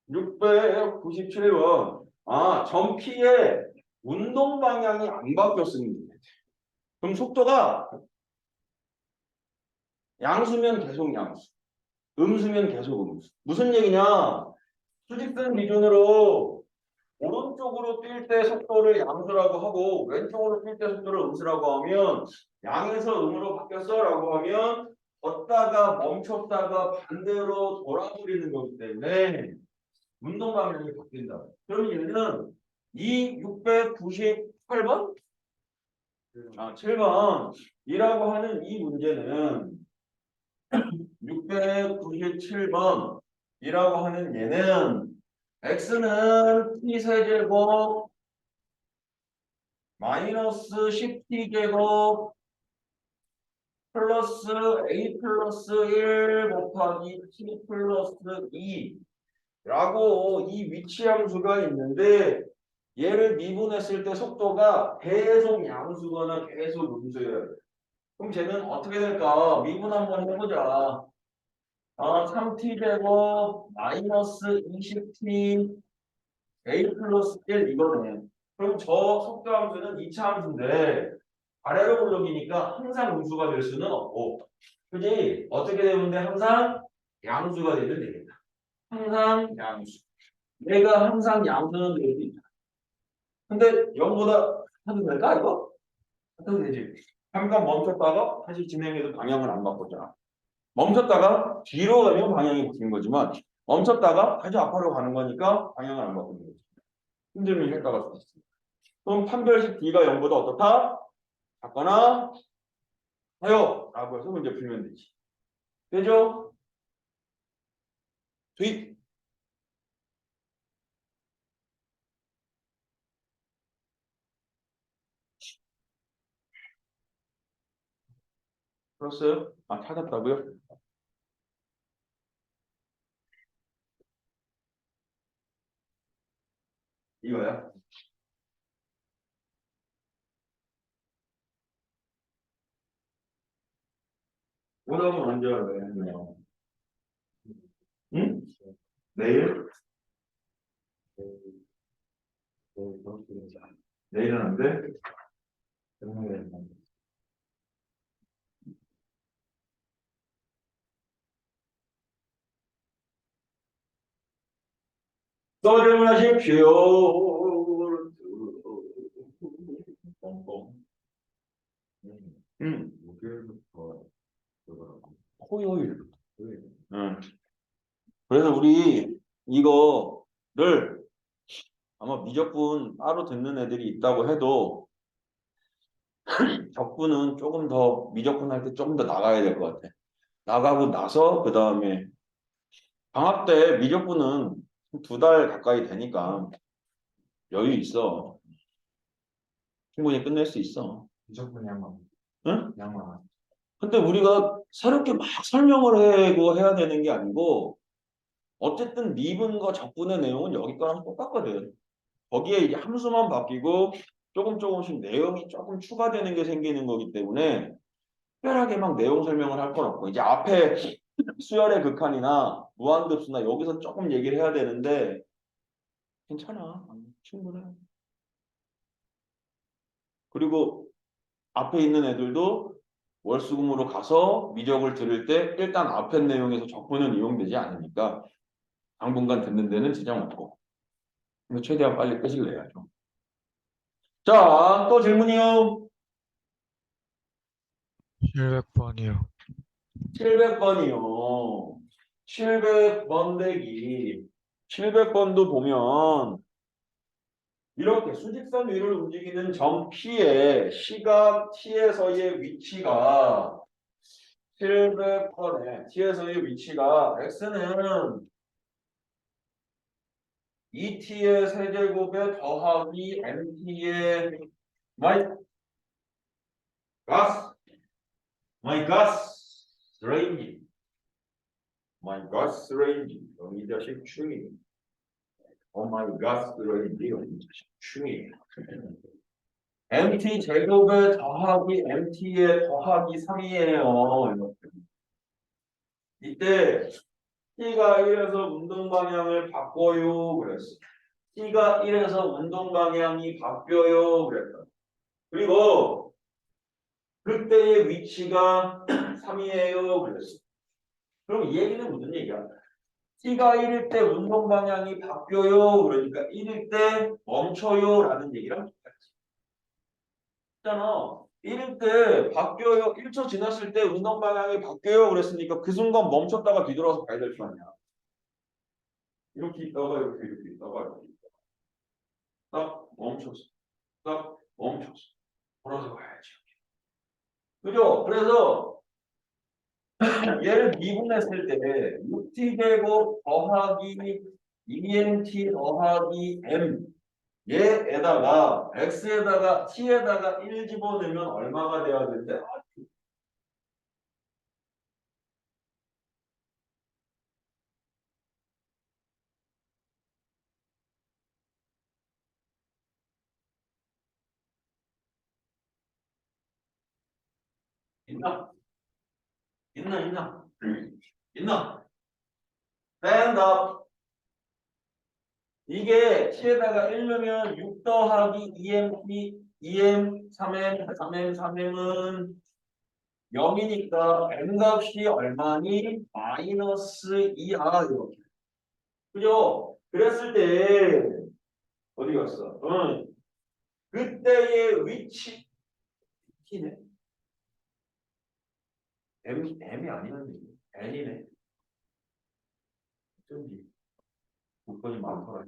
697번. 아, 점피의 운동 방향이 안 바뀌었습니다. 그럼 속도가 양수면 계속 양수. 음수면 계속 음수. 무슨 얘기냐? 수직선 기준으로 오른쪽으로 뛸 때 속도를 양수라고 하고 왼쪽으로 뛸 때 속도를 음수라고 하면 양에서 음으로 바뀌었어 라고 하면 걷다가 멈췄다가 반대로 돌아버리는 거기 때문에 운동 방향이 바뀐다. 그럼 얘는 이 698번? 7번 이라고 하는 이 문제는 697번 이라고 하는 얘는 x는 t세제곱 마이너스 10t제곱 플러스 a 플러스 1 곱하기 t 플러스 2라고 이 위치 함수가 있는데 얘를 미분했을 때 속도가 계속 양수거나 계속 음수여야 돼. 그럼 쟤는 어떻게 될까? 미분 한번 해보자. 3t 제곱 마이너스 20t a 플러스 1 이거네. 그럼 저 속도 함수는 2차 함수인데 아래로 올라기니까 항상 음수가 될 수는 없고, 그지? 어떻게 되면 돼? 항상 양수가 되면 되겠다. 항상 양수. 내가 항상 양수는 될 수 있다. 근데 0보다 해도 될까 이거? 해도 되지. 잠깐 멈췄다가 다시 진행해도 방향을 안 바꿨잖아. 멈췄다가 뒤로 가면 방향이 바뀐 거지만 멈췄다가 다시 앞으로 가는 거니까 방향을 안 바꾸는 거지. 흔들림 효과가 있어. 그럼 판별식 D가 0보다 어떻다? 작거나 하여 라고 해서 문제 풀면 되지. 되죠? 투입. 풀었어요? 찾았다고요? 이거야? 오답은 언제 하래요? 응? 내일? 내일은 안 돼? 또 질문하십시오. 목요일부터 그거라고. 토요일. 토요일. 응. 그래서 우리 이거를 아마 미적분 따로 듣는 애들이 있다고 해도 적분은 조금 더 미적분 할 때 조금 더 나가야 될 것 같아. 나가고 나서 그 다음에 방학 때 미적분은 2달 가까이 되니까 여유 있어. 충분히 끝낼 수 있어. 미적분 양만. 응? 양만. 근데 우리가 새롭게 막 설명을 하고 해야 되는 게 아니고 어쨌든 미분과 적분의 내용은 여기 거랑 똑같거든. 거기에 이제 함수만 바뀌고 조금씩 내용이 조금 추가되는 게 생기는 거기 때문에 특별하게 막 내용 설명을 할 건 없고 이제 앞에 수열의 극한이나 무한급수나 여기서 조금 얘기를 해야 되는데 괜찮아. 충분해. 그리고 앞에 있는 애들도 월수금으로 가서 미적을 들을 때 일단 앞에 내용에서 적분은 이용되지 않으니까 당분간 듣는 데는 지장 없고 근데 최대한 빨리 끄실 내야죠. 자, 또 질문이요. 700번이요. 700번이요. 700번 대기. 700번도 보면 이렇게 수직선 위를 움직이는 점 P의 시각 T에서의 위치가 700번에 T에서의 위치가 X는 2T의 세제곱에 더하기 MT의 마이 가스 레인지 마이 가스 레인지 이 자식 충이 마이 가스 레인지 이 자식 충이 MT 제곱에 더하기 MT에 더하기 3이에요. 이때 T가 1에서 운동 방향을 바꿔요 그랬어. T가 1에서 운동 방향이 바뀌어요 그랬다. 그리고 그때의 위치가 3이에요 그랬어. 그럼 이 얘기는 무슨 얘기야? T가 1일 때 운동 방향이 바뀌어요 그러니까 1일 때 멈춰요 라는 얘기랑 똑같지. 있잖아. 1일 때 바뀌어요. 1초 지났을 때 운동 방향이 바뀌어요 그랬으니까 그 순간 멈췄다가 뒤돌아서 가야 될 거 아니야. 이렇게 있다가 이렇게 있다가 이렇게 있다가 딱 멈췄어. 딱 멈췄어. 돌아서 가야지. 그죠? 그래서 얘를 미분했을 때 6t 제곱 더하기 2nt 더하기 m 얘에다가 x에다가 t에다가 1 집어넣으면 얼마가 돼야 되는데 있나? 있나? stand up. 이게 t에다가 1 넣으면 6 더하기 2m, 3m, 3m, 3m은 0이니까 m 값이 얼마니? 마이너스 2r 이렇게. 그죠? 그랬을 때 어디 갔어? 응. 그때의 위치 T네. M이 아니는데 N이네. 어쩐지 조건이 많더라.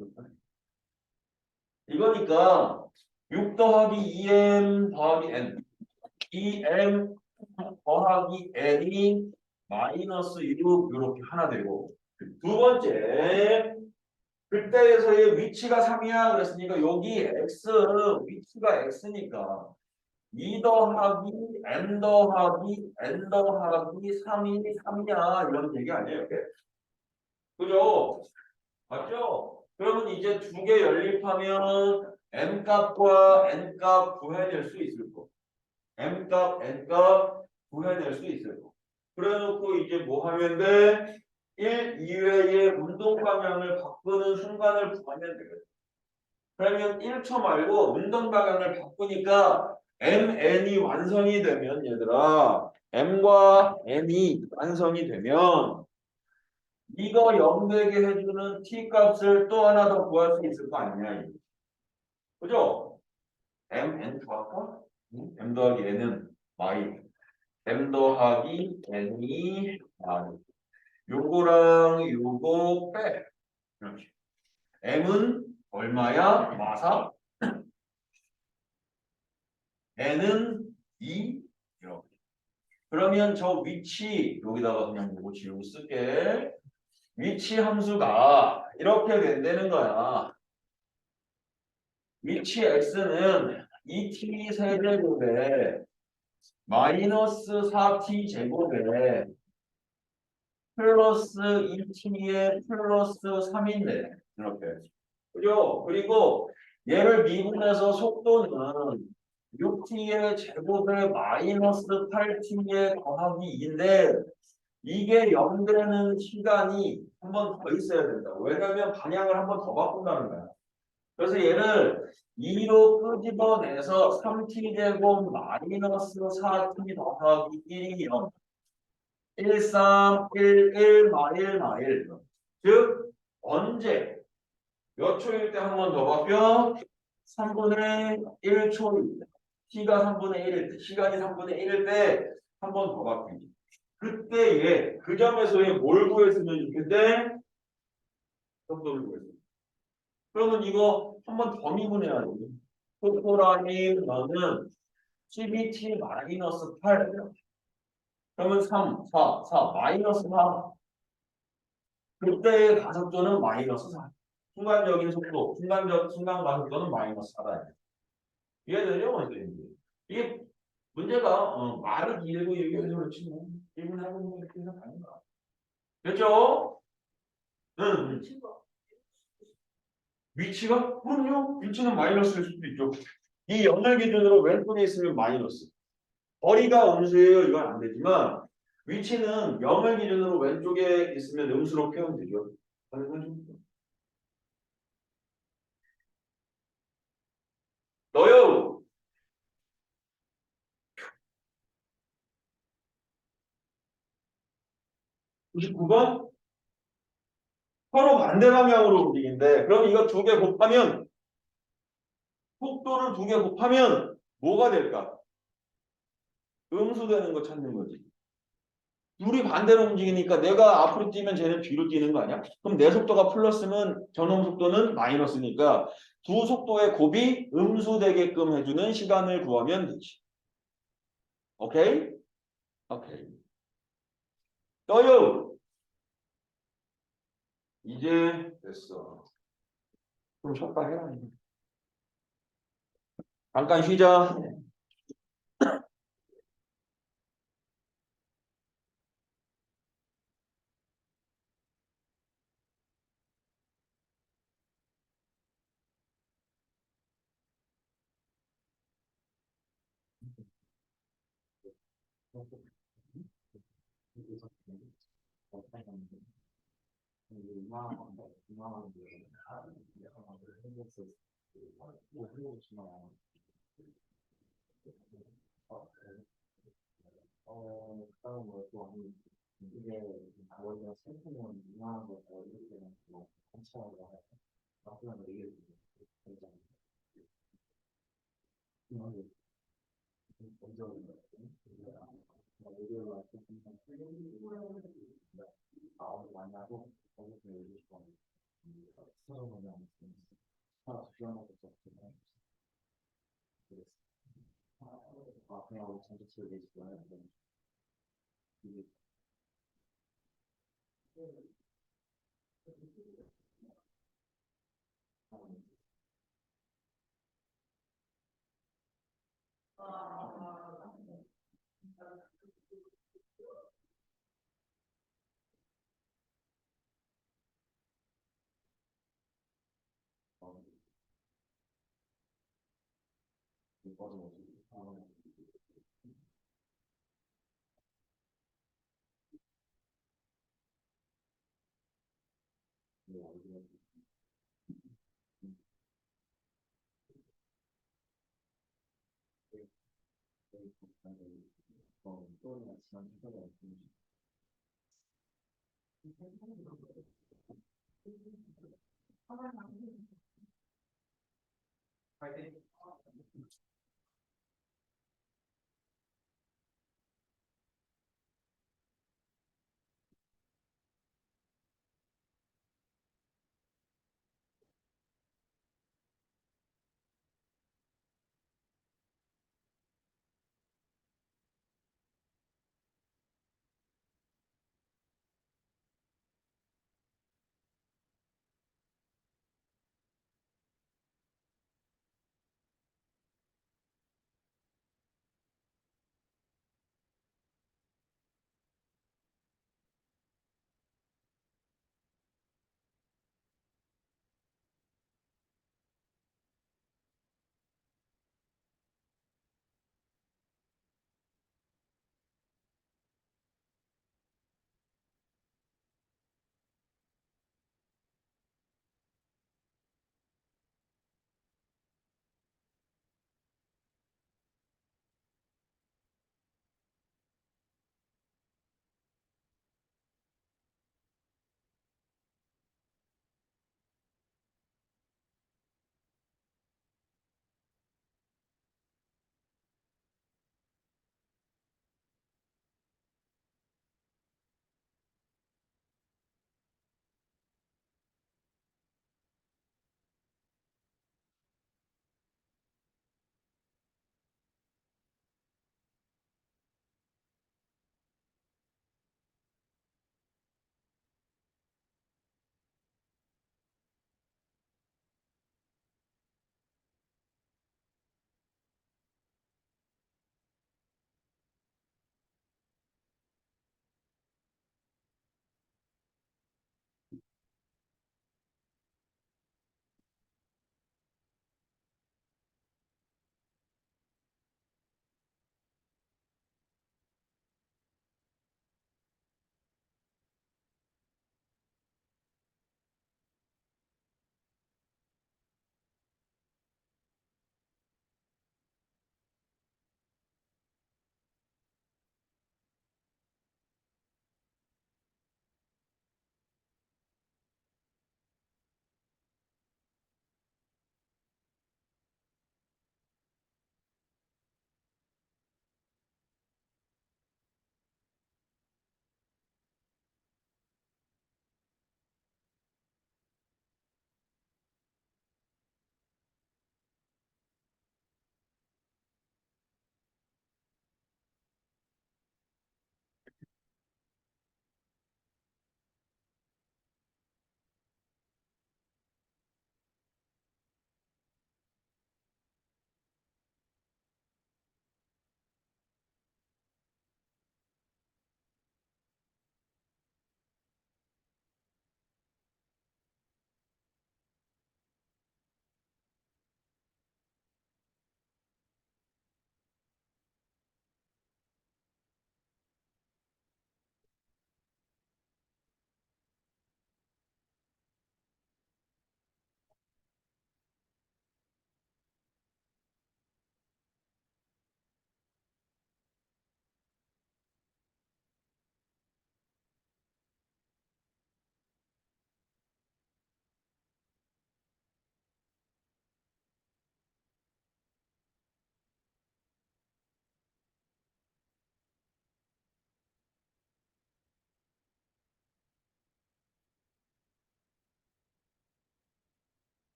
이거니까 6 더하기 2m 더하기 N 2m 더하기 N이 마이너스 6 이렇게 하나 되고 두 번째 그때에서의 위치가 3이야 그랬으니까 여기 X 위치가 X니까 2 더하기 N 더하기 N 더하기 3이 3이야 이런 얘기 아니에요 이렇게 그죠? 맞죠? 그러면 이제 두 개 연립하면 M 값과 N 값 구해낼 수 있을 거 M 값, N 값 구해낼 수 있을 거 그래 놓고 이제 뭐 하면 돼? 1 이외의 운동 방향을 바꾸는 순간을 구하면 되거든. 그러면 1초 말고 운동 방향을 바꾸니까 MN이 완성이 되면 얘들아 M과 N이 완성이 되면 이거 0 되게 해주는 T 값을 또 하나 더 구할 수 있을 거 아니냐 이거. 그죠? M, N 구할까? M 더하기 N은 Y M 더하기 N이 Y 요거랑 요거 빼 이렇게 M은 얼마야? 마사 N은 2 이렇게 그러면 저 위치 여기다가 그냥 요거 지우고 쓸게 위치 함수가 이렇게 된다는 거야 위치 x는 2t 세제곱에 마이너스 4t 제곱에 플러스 2t에 플러스 3인데 이렇게 그죠? 그리고 얘를 미분해서 속도는 6t의 제곱에 마이너스 8t의 더하기 2인데 이게 0 되는 시간이 한 번 더 있어야 된다. 왜냐면 방향을 한 번 더 바꾼다는 거야. 그래서 얘를 2로 끄집어내서 3t 제곱 마이너스 4t 더하기 1이 0 1, 3, 1, 1, 마일, 마일. 즉 언제 몇 초일 때 한 번 더 바뀌어? 3분의 1초일 때. t가 3분의 1일 때, 시간이 3분의 1일 때 한 번 더 바뀌지. 그때에 그 점에서의 뭘 구했으면 좋겠대? 속도를 구했어. 그러면 이거 한 번 더 미분해야 돼. 속도라니 너는 12t 마이너스 8 그러면 3, 4, 4 마이너스 4 그때의 가속도는 마이너스 4 순간적인 속도, 순간 가속도는 마이너스 4다. 이해되죠? 선생님? 이게 문제가 말을 길고 얘기해서 그렇지 뭐 1분 하고 뭐 이렇게 해서 가는 거야. 됐죠? 응. 위치가? 그럼요. 위치는 마이너스일 수도 있죠. 이 연결 기준으로 왼쪽에 있으면 마이너스. 거리가 음수예요. 이건 안 되지만 위치는 0을 기준으로 왼쪽에 있으면 음수로 표현되죠. 너요. 99번 서로 반대 방향으로 움직인대. 그럼 이거 두 개 곱하면 속도를 두 개 곱하면 뭐가 될까? 음수 되는 거 찾는 거지. 둘이 반대로 움직이니까 내가 앞으로 뛰면 쟤는 뒤로 뛰는 거 아니야? 그럼 내 속도가 플러스면 저놈 속도는 마이너스니까 두 속도의 곱이 음수 되게끔 해주는 시간을 구하면 되지. 오케이? 오케이. 떠요. 이제 됐어. 좀 쉬었다 해라. 잠깐 쉬자.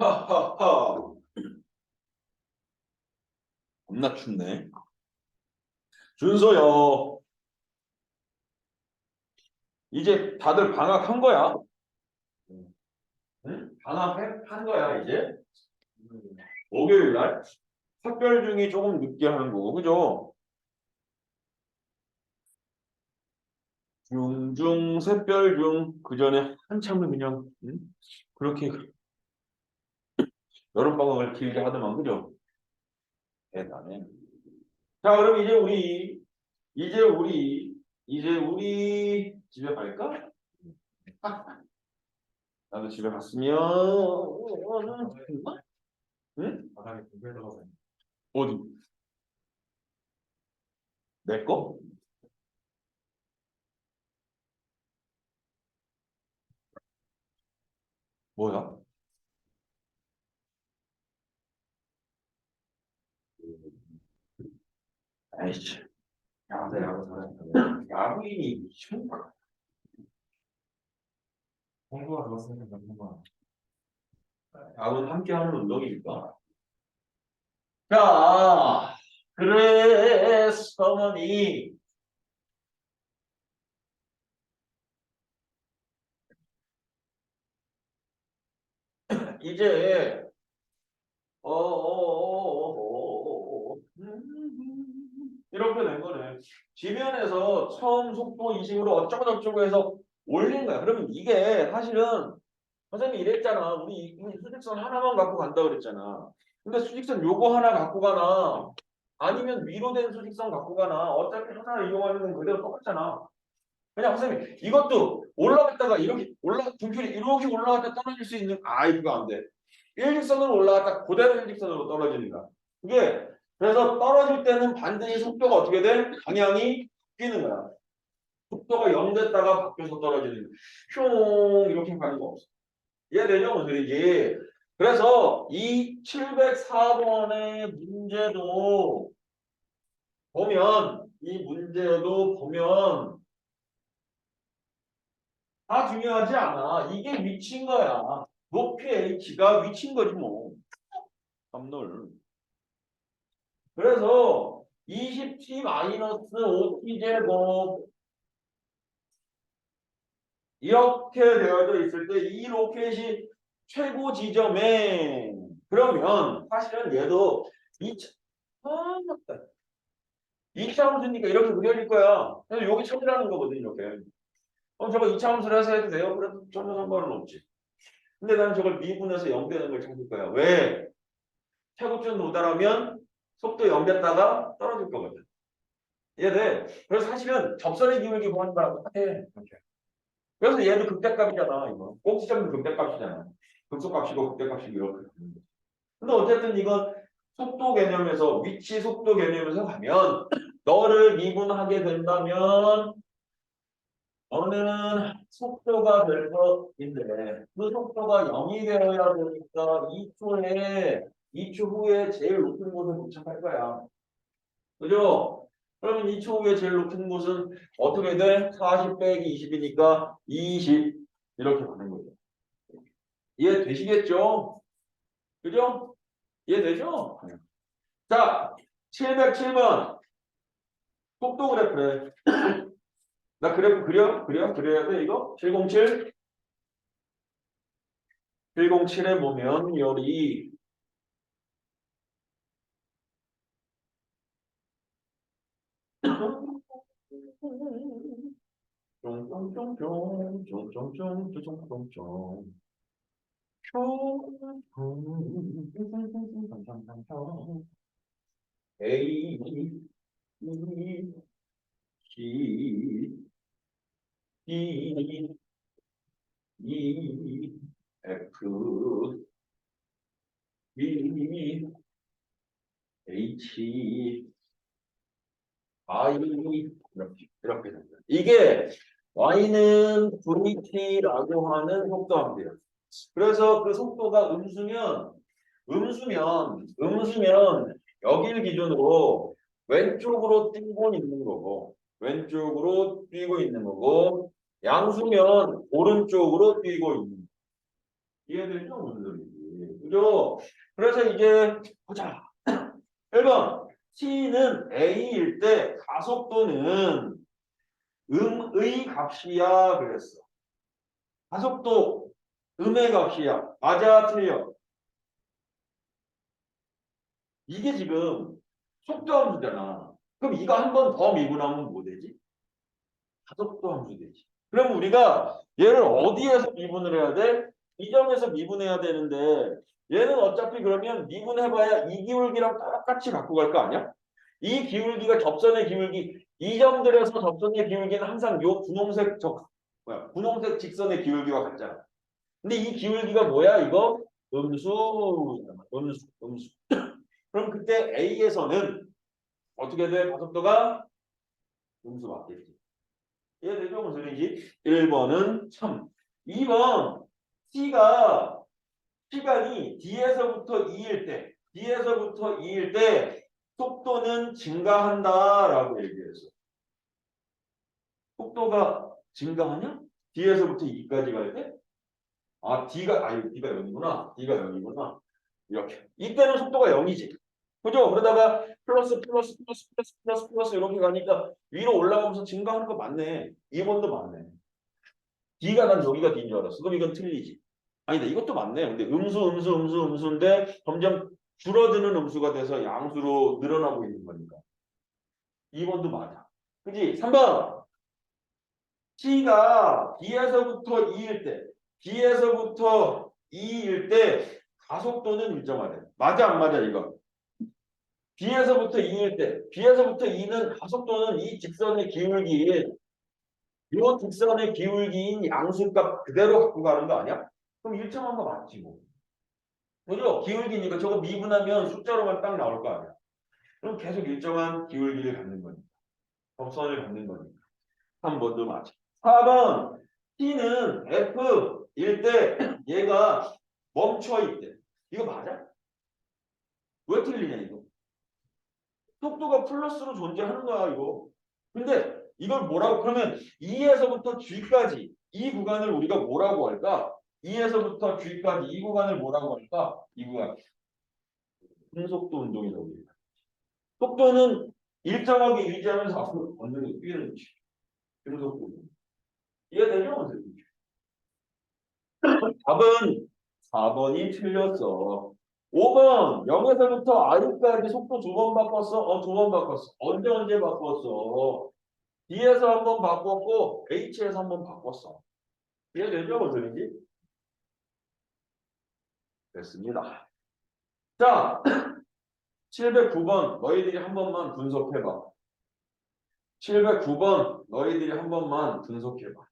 하하하. 겁나 춥네. 준서요. 이제 다들 방학한 거야? 응? 방학한 거야, 이제? 목요일 날? 특별 중이 조금 늦게 하는 거고, 그죠? 중중, 샛별 중, 그 전에 한참을 그냥, 응? 그렇게 여름방학을 길게 하더만, 그죠? 대단해. 자, 그럼 이제 우리 집에 갈까? 나도 집에 갔으면, 응? 바닥에 두개 들어가 어디? 내 거? 뭐야? 아이씨, 야구 잘했다. 야구인이 홍구가 그렇습니다. 홍구가. 야구는 함께하는 운동이니까. 자, 그래서머니 이제 이렇게 된 거네. 지면에서 처음 속도 이식으로 어쩌고 저쩌고 해서 올린 거야. 그러면 이게 사실은 선생님이 이랬잖아. 우리 이 수직선 하나만 갖고 간다 그랬잖아. 근데 수직선 요거 하나 갖고 가나 아니면 위로 된 수직선 갖고 가나 어차피 하나 이용하는 건 그대로 똑같잖아. 그냥 선생님 이것도 올라갔다가 이렇게 등줄이 이렇게 올라갔다 떨어질 수 있는 이거 안 돼. 일직선으로 올라갔다 그대로 일직선으로 떨어지는 거야. 그게 그래서 떨어질 때는 반드시 속도가 어떻게 돼? 방향이 바뀌는 거야. 속도가 0 됐다가 바뀌어서 떨어지는 거야. 슝 이렇게 가는 거 없어. 이해되죠? 무슨 소리지? 그래서 이 704번의 문제도 보면 다 중요하지 않아. 이게 위치인 거야. 높이 H가 위치인 거지 뭐. 삼놀. 그래서 20t-5t 제곱 이렇게 되어져 있을 때 이 로켓이 최고 지점에 그러면 사실은 얘도 2차 맞다. 2차 함수니까 이렇게 그려질 거야. 그래서 여기 찾으라는 거거든 이렇게. 저거 2차 함수로 해서 해도 돼요? 그래도 전혀 상관은 없지. 근데 나는 저걸 미분해서 0 되는 걸 찾을 거야. 왜? 최고점 도달하면 속도 0 됐다가 떨어질 거거든. 이해돼? 그래서 사실은 접선의 기울기 구하는 거랑 똑같아. 이렇게. 그래서 얘도 극대값이잖아. 이거. 꼭지점도 극대값이잖아. 극소값이고 극대값이고 이렇게. 근데 어쨌든 이건 속도 개념에서 위치 속도 개념에서 가면 너를 미분하게 된다면 너는 속도가 될 것인데 그 속도가 0이 되어야 되니까 2초 후에 제일 높은 곳에 도착할 거야. 그죠? 그러면 2초 후에 제일 높은 곳은 어떻게 돼? 40 빼기 20이니까 20 이렇게 가는 거죠. 이해되시겠죠? 그죠? 이해되죠? 자, 707번 속도 그래프래. 나 그래프 그려야 돼 이거? 707에 보면 열이 쫑쫑쫑쫑쫑쫑쫑쫑쫑쫑 A, E, C, D, E, F B H I 이렇게 됩니다. 이게 y는 vt라고 하는 속도함이에요. 그래서 그 속도가 음수면 여기를 기준으로 왼쪽으로 뛰고 있는 거고 왼쪽으로 뛰고 있는 거고 양수면 오른쪽으로 뛰고 있는 거. 이해되죠? 무슨 소리지? 그죠? 그래서 이제 보자. 1번 t는 a일 때 가속도는 음의 값이야 그랬어. 가속도 음의 값이야. 맞아 틀려. 이게 지금 속도 함수잖아. 그럼 이거 한 번 더 미분하면 뭐 되지? 가속도 함수 되지. 그럼 우리가 얘를 어디에서 미분을 해야 돼? 이 점에서 미분해야 되는데 얘는 어차피 그러면 미분해봐야 이 기울기랑 똑같이 갖고 갈 거 아니야? 이 기울기가 접선의 기울기 이 점들에서 접선의 기울기는 항상 요 분홍색 직선의 기울기와 같잖아. 근데 이 기울기가 뭐야 이거? 음수. 그럼 그때 A에서는 어떻게 돼? 가속도가 음수 맞겠지. 이해되죠? 무슨 소리인지? 1번은 참. 2번 T가 시간이 D에서부터 E일 때 속도는 증가한다라고 얘기했어. 속도가 증가하냐? D에서부터 E까지 갈 때? D가 0이구나. D가 0이구나. 이렇게. 이때는 속도가 0이지. 그죠? 그러다가 플러스 이렇게 가니까 위로 올라가면서 증가하는 거 맞네. 2번도 맞네. D가 난 여기가 D인 줄 알았어. 그럼 이건 틀리지. 아니다. 이것도 맞네. 근데 음수인데 점점 줄어드는 음수가 돼서 양수로 늘어나고 있는 거니까. 2번도 맞아. 그지? 3번. T가 B에서부터 E일 때 가속도는 일정하대. 맞아 안 맞아 이거? B에서부터 E는 가속도는 이 직선의 기울기인 이 직선의 기울기인 양수값 그대로 갖고 가는 거 아니야? 그럼 일정한 거 맞지 뭐. 그죠? 기울기니까 저거 미분하면 숫자로만 딱 나올 거 아니야. 그럼 계속 일정한 기울기를 갖는 거니까. 접선을 갖는 거니까. 3번도 맞아. 4번 T는 F일 때 얘가 멈춰 있대. 이거 맞아? 왜 틀리냐 이거? 속도가 플러스로 존재하는 거야 이거. 근데 이걸 뭐라고 그러면 E에서부터 G까지 이 구간을 우리가 뭐라고 할까? E에서부터 G까지 이 구간을 뭐라고 할까? 이 구간 분속도 운동이라고 해요. 속도는 일정하게 유지하면서 앞으로 걷는 뛰는 거지. 분속도 운동. 이해되죠? 선생님? 답은 4번이 틀렸어. 5번 0에서부터 I까지 속도 2번 바꿨어? 2번 바꿨어. 언제 바꿨어? D에서 한 번 바꿨고 H에서 한 번 바꿨어. 이해되죠? 무슨 소리인지? 됐습니다. 자, 709번 너희들이 한 번만 분석해봐. 709번 너희들이 한 번만 분석해봐.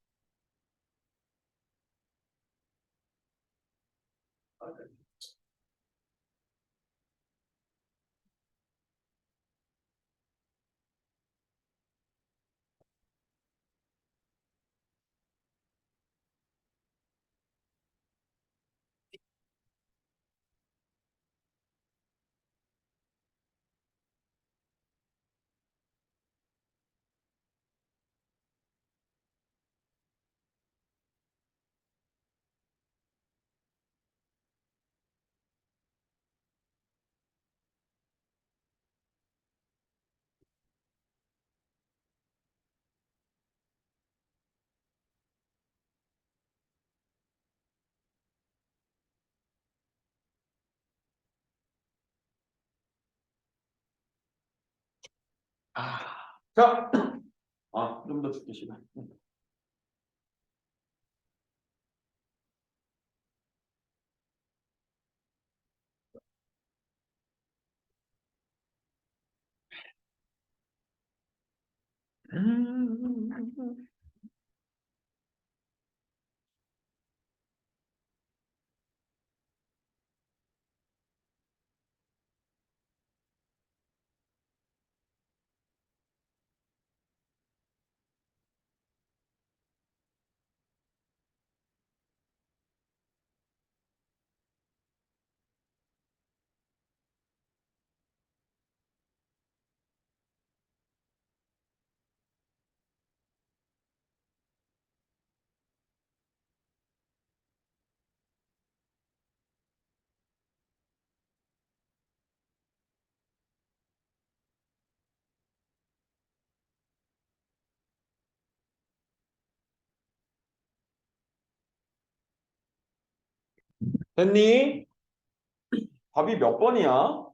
자, 좀 더 줄게 시간. 됐니? 답이 몇 번이야?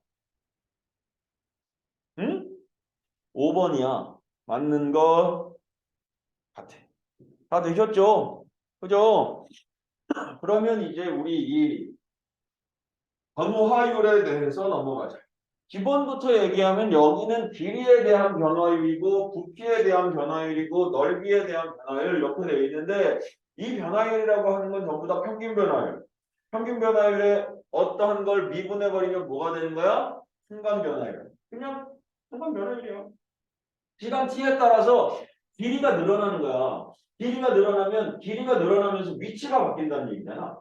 응? 5번이야. 맞는 거 같아. 다 되셨죠? 그죠? 그러면 이제 우리 이 변화율에 대해서 넘어가자. 기본부터 얘기하면 여기는 길이에 대한 변화율이고 부피에 대한 변화율이고 넓이에 대한 변화율 이렇게 되어 있는데 이 변화율이라고 하는 건 전부 다 평균 변화율. 평균 변화율에 어떠한 걸 미분해버리면 뭐가 되는 거야? 순간 변화율. 그냥 순간 변화율이야. 시간 t에 따라서 길이가 늘어나는 거야. 길이가 늘어나면서 위치가 바뀐다는 얘기잖아.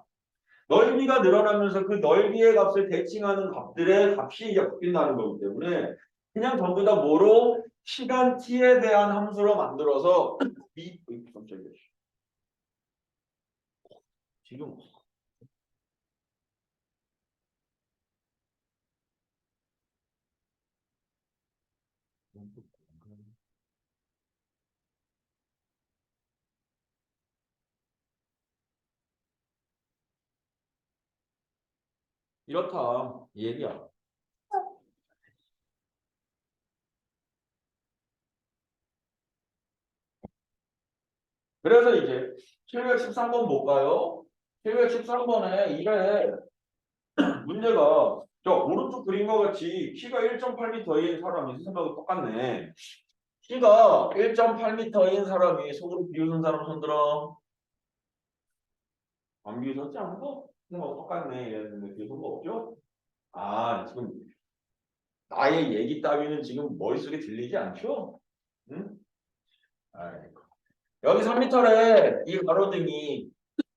넓이가 늘어나면서 그 넓이의 값을 대칭하는 값들의 값이 이제 바뀐다는 거기 때문에 그냥 전부 다 뭐로 시간 t에 대한 함수로 만들어서 깜짝이야. 지금 이렇다 이 얘기야. 그래서 이제 713번 볼까요? 713번에 이래 문제가 저 오른쪽 그림과 같이 키가 1.8m인 사람이 생각하고 똑같네. 키가 1.8m인 사람이 속으로 비웃는 사람 손들어. 안 비웃었지 않고? 생각하고 똑같네. 이랬는데 비웃은 거 없죠? 아 지금 나의 얘기 따위는 지금 머릿속에 들리지 않죠? 응? 아이고. 여기 3m래 이 가로등이.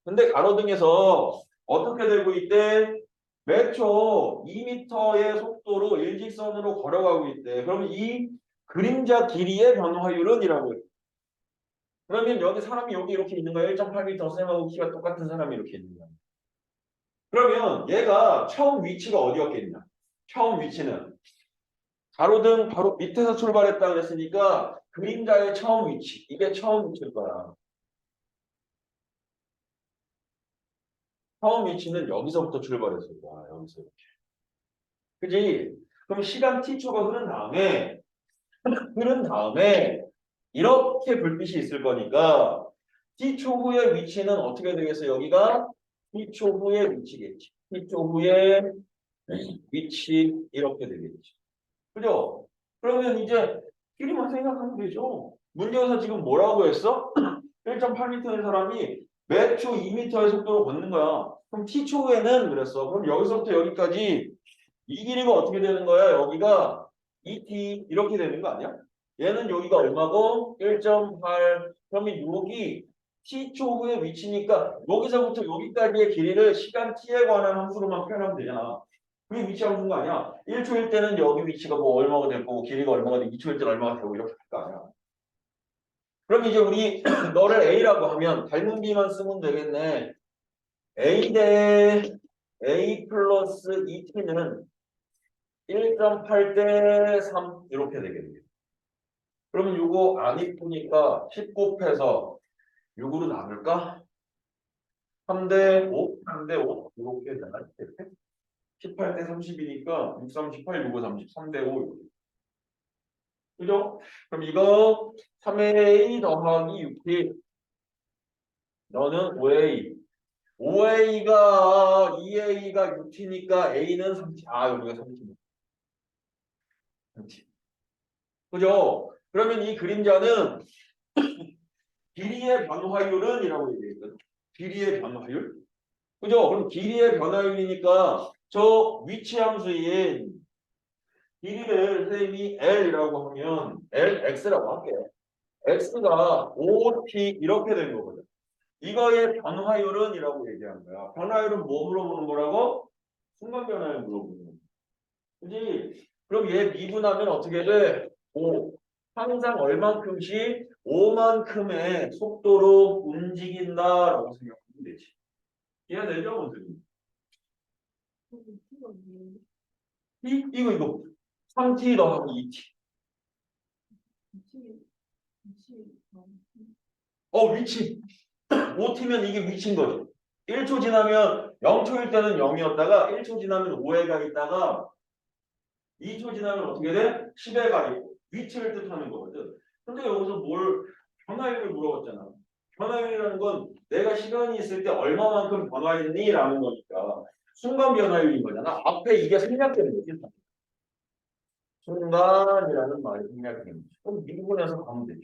근데 가로등에서 어떻게 되고 있대? 매초 2m의 속도로 일직선으로 걸어가고 있대. 그럼 이 그림자 길이의 변화율은 이라고 해. 그러면 여기 사람이 여기 이렇게 있는 거야. 1.8m 쌤하고 키가 똑같은 사람이 이렇게 있는 거야. 그러면 얘가 처음 위치가 어디였겠냐? 처음 위치는 가로등 바로 밑에서 출발했다 그랬으니까 그림자의 처음 위치. 이게 처음 위치일 거야. 처음 위치는 여기서부터 출발했을 거야. 여기서 이렇게. 그지? 그럼 시간 t초가 흐른 다음에 이렇게 불빛이 있을 거니까 t초 후의 위치는 어떻게 되겠어? 여기가 t초 후의 위치겠지. t초 후의 위치 이렇게 되겠지. 그죠? 그러면 이제 길이만 생각하면 되죠. 문제에서 지금 뭐라고 했어? 1.8m의 사람이 매초 2m의 속도로 걷는 거야. 그럼 t초에는 그랬어. 그럼 여기서부터 여기까지 이 길이가 어떻게 되는 거야? 여기가 2t 이렇게 되는 거 아니야? 얘는 여기가 얼마고? 1.8. 그러면 여기 t초 후의 위치니까 여기서부터 여기까지의 길이를 시간 t에 관한 함수로만 표현하면 되잖아. 그게 위치 함수인 거 아니야? 1초일 때는 여기 위치가 뭐 얼마가 될 거고 길이가 얼마가 되고 2초일 때는 얼마가 되고 이렇게 할 거 아니야. 그럼 이제 우리 너를 A라고 하면 닮은 B만 쓰면 되겠네. A 대 A 플러스 2t는 1.8 대 3 이렇게 되겠네요. 그러면 요거 안 이쁘니까 10 곱해서 6으로 나눌까? 3대 5, 3대 5 이렇게 되나? 18 대 30이니까 6, 3, 18, 6, 5, 30, 3대 5 이렇게. 그죠? 그럼 이거 3A 더하기 6T 너는 5A 5A가 2A가 6T니까 A는 30. 아 여기가 30. 30. 그죠? 그러면 이 그림자는 길이의 변화율은 이라고 얘기했거든. 길이의 변화율. 그죠? 그럼 길이의 변화율이니까 저 위치 함수인 길이를 선생님이 L이라고 하면 LX라고 할게요. X가 5T 이렇게 된 거거든. 이거의 변화율은 이라고 얘기한 거야. 변화율은 뭐 물어보는 거라고? 순간 변화율 물어보는 거야. 그지? 그럼 얘 미분하면 어떻게 돼? 5. 항상 얼만큼씩 5만큼의 속도로 움직인다라고 생각하면 되지. 이해되죠, 원생님? 이거 3t 더하기 2t. 위치. 5t면 이게 위치인 거지. 1초 지나면 0초일 때는 0이었다가 1초 지나면 5에 가 있다가 2초 지나면 어떻게 돼? 10에 가 있고 위치를 뜻하는 거거든. 근데 여기서 뭘 변화율을 물어봤잖아. 변화율이라는 건 내가 시간이 있을 때 얼마만큼 변화했니? 라는 거니까 순간 변화율인 거잖아. 앞에 이게 생략되는 거지. 순간이라는 말이 생략되는 거지. 그럼 이 부분에서 가면 되죠.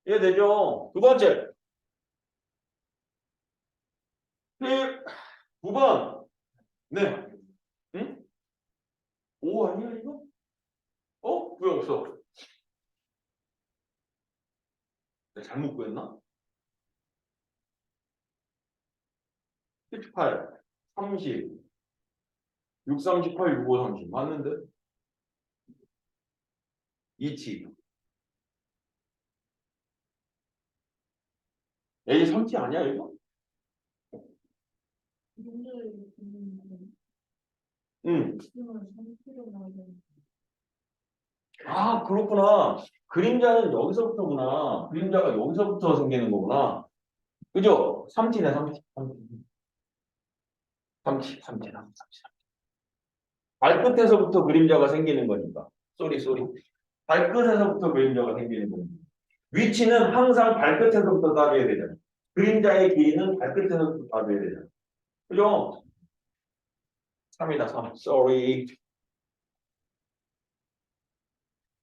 이해되죠? 두 번째. 9번. 네. 응? 5 아니야 이거? 왜 없어? 내가 잘못 구했나? 18, 30, 6, 38, 6, 5, 30 맞는데? 2T. A 3T 아니야 이거? 문제를 듣는 응. 지금은 3kg 나오는 아 그렇구나. 그림자는 여기서부터구나. 그림자가 여기서부터 생기는 거구나. 그죠? 3T네 3T. 3T. 3T. 3T. 발끝에서부터 그림자가 생기는 거니까. 쏘리. 발끝에서부터 그림자가 생기는 거니까. 위치는 항상 발끝에서부터 따져야 되잖아. 그림자의 길이는 발끝에서부터 따져야 되잖아. 그죠? 3이다 3. Sorry.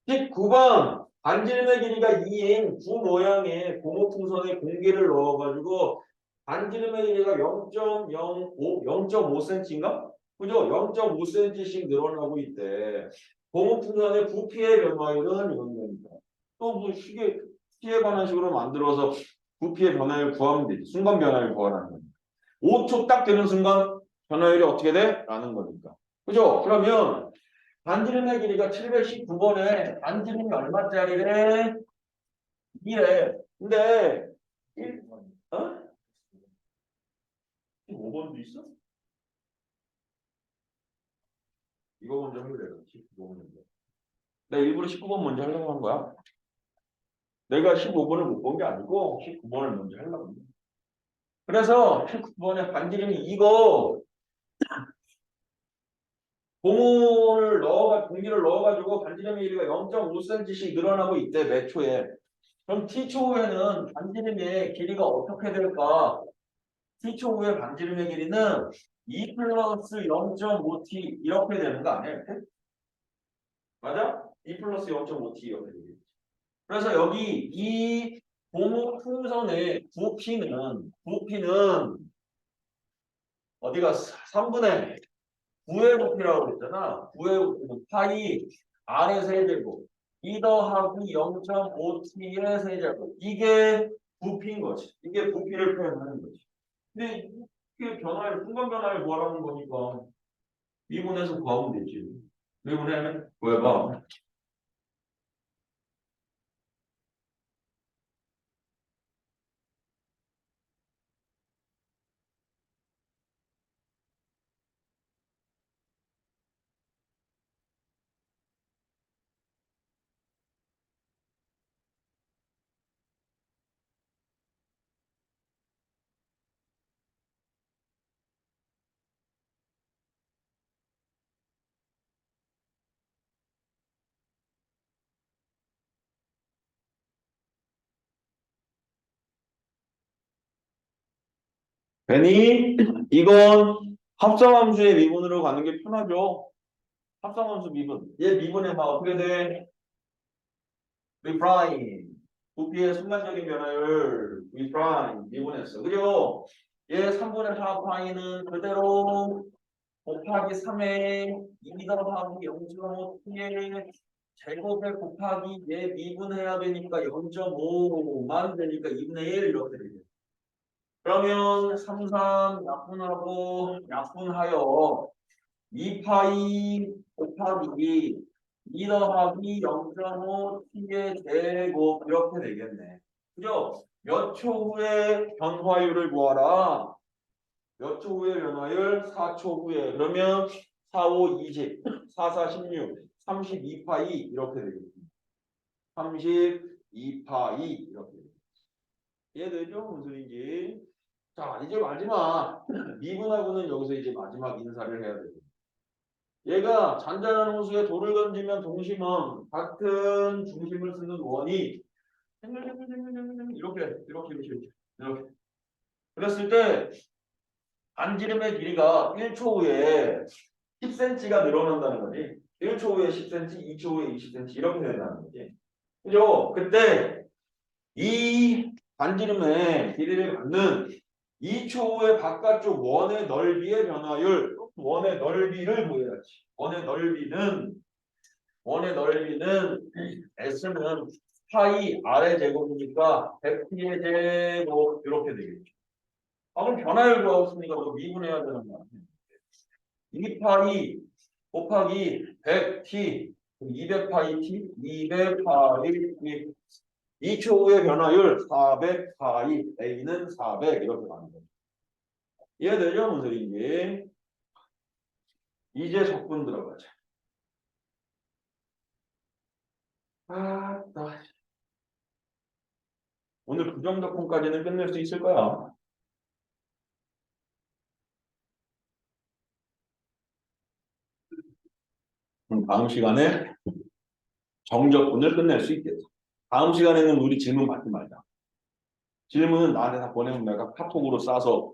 19번 반지름의 길이가 2인 구 모양의 고무풍선에 공기를 넣어가지고 반지름의 길이가 0.05, 0.5cm인가? 그죠? 0.5cm씩 늘어나고 있대. 고무풍선의 부피의 변화율은 이런 겁니다. 또뭐 시계 반환식으로 만들어서 부피의 변화율 구하면 되지. 순간 변화율 구하라는 거니까. 5초 딱 되는 순간 변화율이 어떻게 돼? 라는 거니까. 그죠? 그러면 반지름의 길이가 719번에 반지름이 얼마짜리래? 2래. 근데 1, 어? 15번도 있어? 이거 먼저 할래. 19번 먼저. 내가 일부러 19번 먼저 하려고 한 거야. 내가 15번을 못 본 게 아니고 19번을 먼저 하려고 한 거야. 그래서 19번에 반지름이 이거 공기를 넣어가지고 반지름의 길이가 0.5cm씩 늘어나고 있대, 매 초에. 그럼 T초 후에는 반지름의 길이가 어떻게 될까? T초 후에 반지름의 길이는 2 플러스 0.5T 이렇게 되는 거 아니야? 이렇게? 맞아? 2 플러스 0.5T 이렇게 되겠지. 그래서 여기 이 고무 풍선의 부피는 어디가 3분의 9의 부피라고 그랬잖아. 9의 부피는 파이 R의 세제곱 2 더하기 0.5T의 세제곱 이게 부피인 거지. 이게 부피를 표현하는 거지. 근데 이게 순간 변화를 구하라는 거니까 미분해서 구하면 되지. 미분하면 구해봐. 괜히 이건 합성함수의 미분으로 가는 게 편하죠. 합성함수 미분. 얘 미분해봐. 어떻게 돼? 리프라임. 부피의 순간적인 변화율 리프라임 미분했어. 그죠? 얘 3분의 4 파이는 그대로 곱하기 3에 2 더하기 0.5t의 제곱에 곱하기 얘 미분해야 되니까 0.5만 되니까 2분의 1 이렇게 되죠. 그러면 3, 3 약분하여 2파이 곱하기 2 더하기 0.5t의 제곱 이렇게 되겠네. 그죠? 몇 초 후에 변화율을 구하라. 몇 초 후에 변화율? 4초 후에. 그러면 4, 5, 20, 4, 4, 16, 32파이 이렇게 되겠습니다. 32파이 이렇게 되겠습니다. 이해되죠? 무슨 소리인지. 자, 이제 마지막 미분하고는 여기서 이제 마지막 인사를 해야 되고. 얘가 잔잔한 호수에 돌을 던지면 동심은 같은 중심을 쓰는 원이 이렇게 그랬을 때 반지름의 길이가 1초 후에 10cm가 늘어난다는 거지. 1초 후에 10cm, 2초 후에 20cm 이렇게 된다는 거지. 그죠? 그때 이 반지름의 길이를 갖는 2초 후의 바깥쪽 원의 넓이의 변화율, 원의 넓이를 구해야지. 원의 넓이는 S는 파이 R의 제곱이니까 100T의 제곱 이렇게 되겠죠. 아, 그럼 변화율 구하겠으니까 너 미분해야 되는 거 아니야? 2파이 곱하기 100T 200파이 T 200파이 T 2초 후의 변화율 400파이 A는 400 이렇게 가는 거죠. 이해되죠? 무슨 소리인지. 이제 적분 들어가자. 오늘 부정적분까지는 끝낼 수 있을 거야. 다음 시간에 정적분을 끝낼 수 있겠어. 다음 시간에는 우리 질문 받지 말자. 질문은 나한테 다 보내면 내가 카톡으로 싸서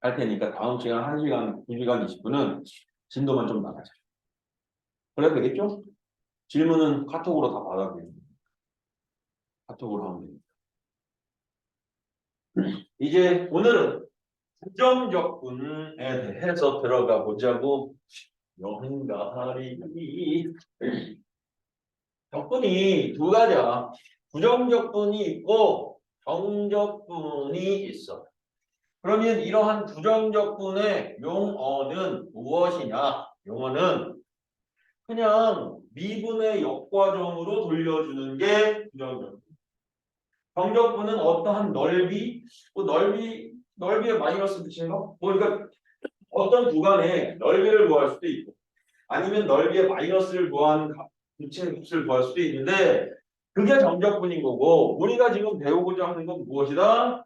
할 테니까 다음 시간 1시간, 2시간 20분은 진도만 좀 나가자. 그래도 되겠죠? 질문은 카톡으로 다 받아들여요. 카톡으로 하면 됩니다. 이제 오늘은 부정적분에 대해서 들어가 보자고. 영가리 적분이 두 가지야. 부정적분이 있고 정적분이 있어. 그러면 이러한 부정적분의 용어는 무엇이냐? 용어는 그냥 미분의 역과정으로 돌려주는 게 부정적분. 정적분은 어떠한 넓이, 넓이에 마이너스 붙이는 거? 뭐 그러니까 어떤 구간에 넓이를 구할 수도 있고 아니면 넓이에 마이너스를 붙이는 값을 구할 수도 있는데 그게 정적분인 거고 우리가 지금 배우고자 하는 건 무엇이다?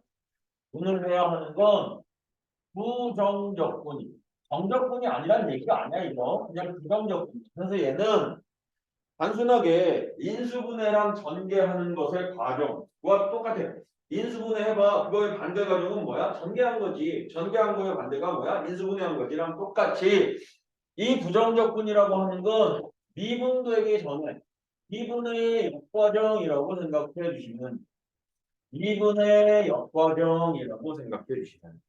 오늘 해야 하는 건 부정적분이. 정적분이 아니란 얘기가 아니야 이거. 그냥 부정적분. 그래서 얘는 단순하게 인수분해랑 전개하는 것의 과정과 똑같아요. 인수분해 해봐. 그거의 반대 과정은 뭐야? 전개한 거지. 전개한 거의 반대가 뭐야? 인수분해한 거지랑 똑같이 이 부정적분이라고 하는 건 미분되기 전에 미분의 역과정이라고 생각해 주시면 미분의 역과정이라고 생각해 주시면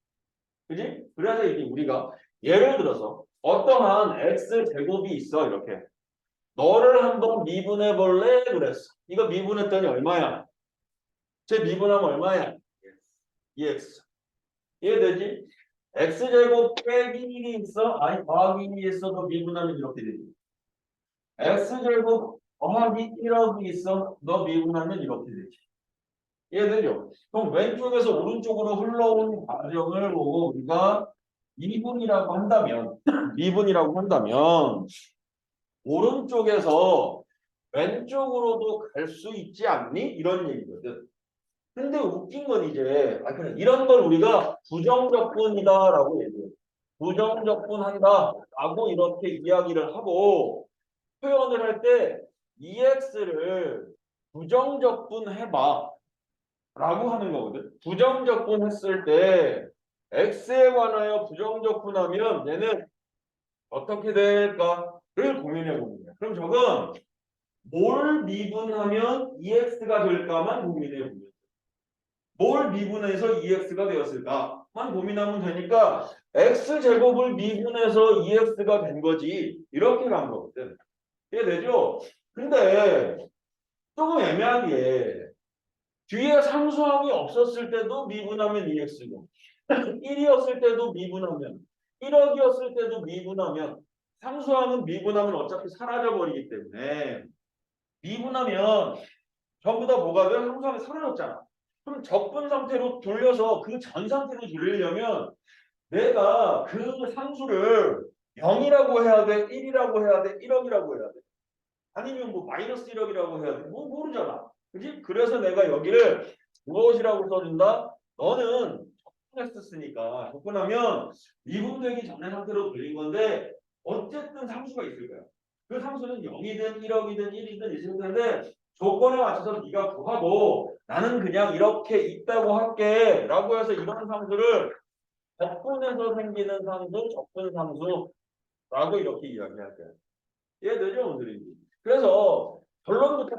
그지? 그래서 이제 우리가 예를 들어서 어떠한 x제곱이 있어 이렇게 너를 한번 미분해 볼래? 그랬어. 이거 미분했더니 얼마야? 제 미분하면 얼마야? 2x. 이해되지? x제곱 빼기 1이 있어? 아니 더하기 1이 있어도 미분하면 이렇게 되지. x제곱 더하기 1억이 있어? 너 미분하면 이렇게 되지. 이해되죠? 그럼 왼쪽에서 오른쪽으로 흘러온 과정을 보고 우리가 미분이라고 한다면 미분이라고 한다면 오른쪽에서 왼쪽으로도 갈 수 있지 않니? 이런 얘기거든. 근데 웃긴 건 이제 그냥 이런 걸 우리가 부정적분이다라고 얘기해요. 부정적분한다라고 이렇게 이야기를 하고 표현을 할 때 EX를 부정적분해봐 라고 하는 거거든. 부정적분했을 때 X에 관하여 부정적분하면 얘는 어떻게 될까를 고민해 보는 거야. 그럼 저건 뭘 미분하면 EX가 될까만 고민해 보면 돼. 뭘 미분해서 EX가 되었을까만 고민하면 되니까 X제곱을 미분해서 EX가 된 거지. 이렇게 간 거거든. 이해되죠? 근데 조금 애매하게 뒤에 상수항이 없었을 때도 미분하면 EX고 1이었을 때도 미분하면 1억이었을 때도 미분하면 상수항은 미분하면 어차피 사라져 버리기 때문에 미분하면 전부 다 뭐가 돼? 상수항이 사라졌잖아. 그럼 적분 상태로 돌려서 그 전 상태로 돌리려면 내가 그 상수를 0이라고 해야 돼? 1이라고 해야 돼? 1억이라고 해야 돼? 아니면 뭐 마이너스 1억이라고 해야 돼? 뭐 모르잖아. 그지? 그래서 내가 여기를 무엇이라고 써준다? 너는 했으니까 접근하면 미분되기 전의 상태로 돌린 건데 어쨌든 상수가 있을 거야. 그 상수는 0이든 1억이든 1이든 있을 텐데 조건에 맞춰서 네가 구하고 나는 그냥 이렇게 있다고 할게 라고 해서 이런 상수를 접근해서 생기는 상수, 접근 상수라고 이렇게 이야기할 거야. 이해되죠, 오늘이? 그래서 결론부터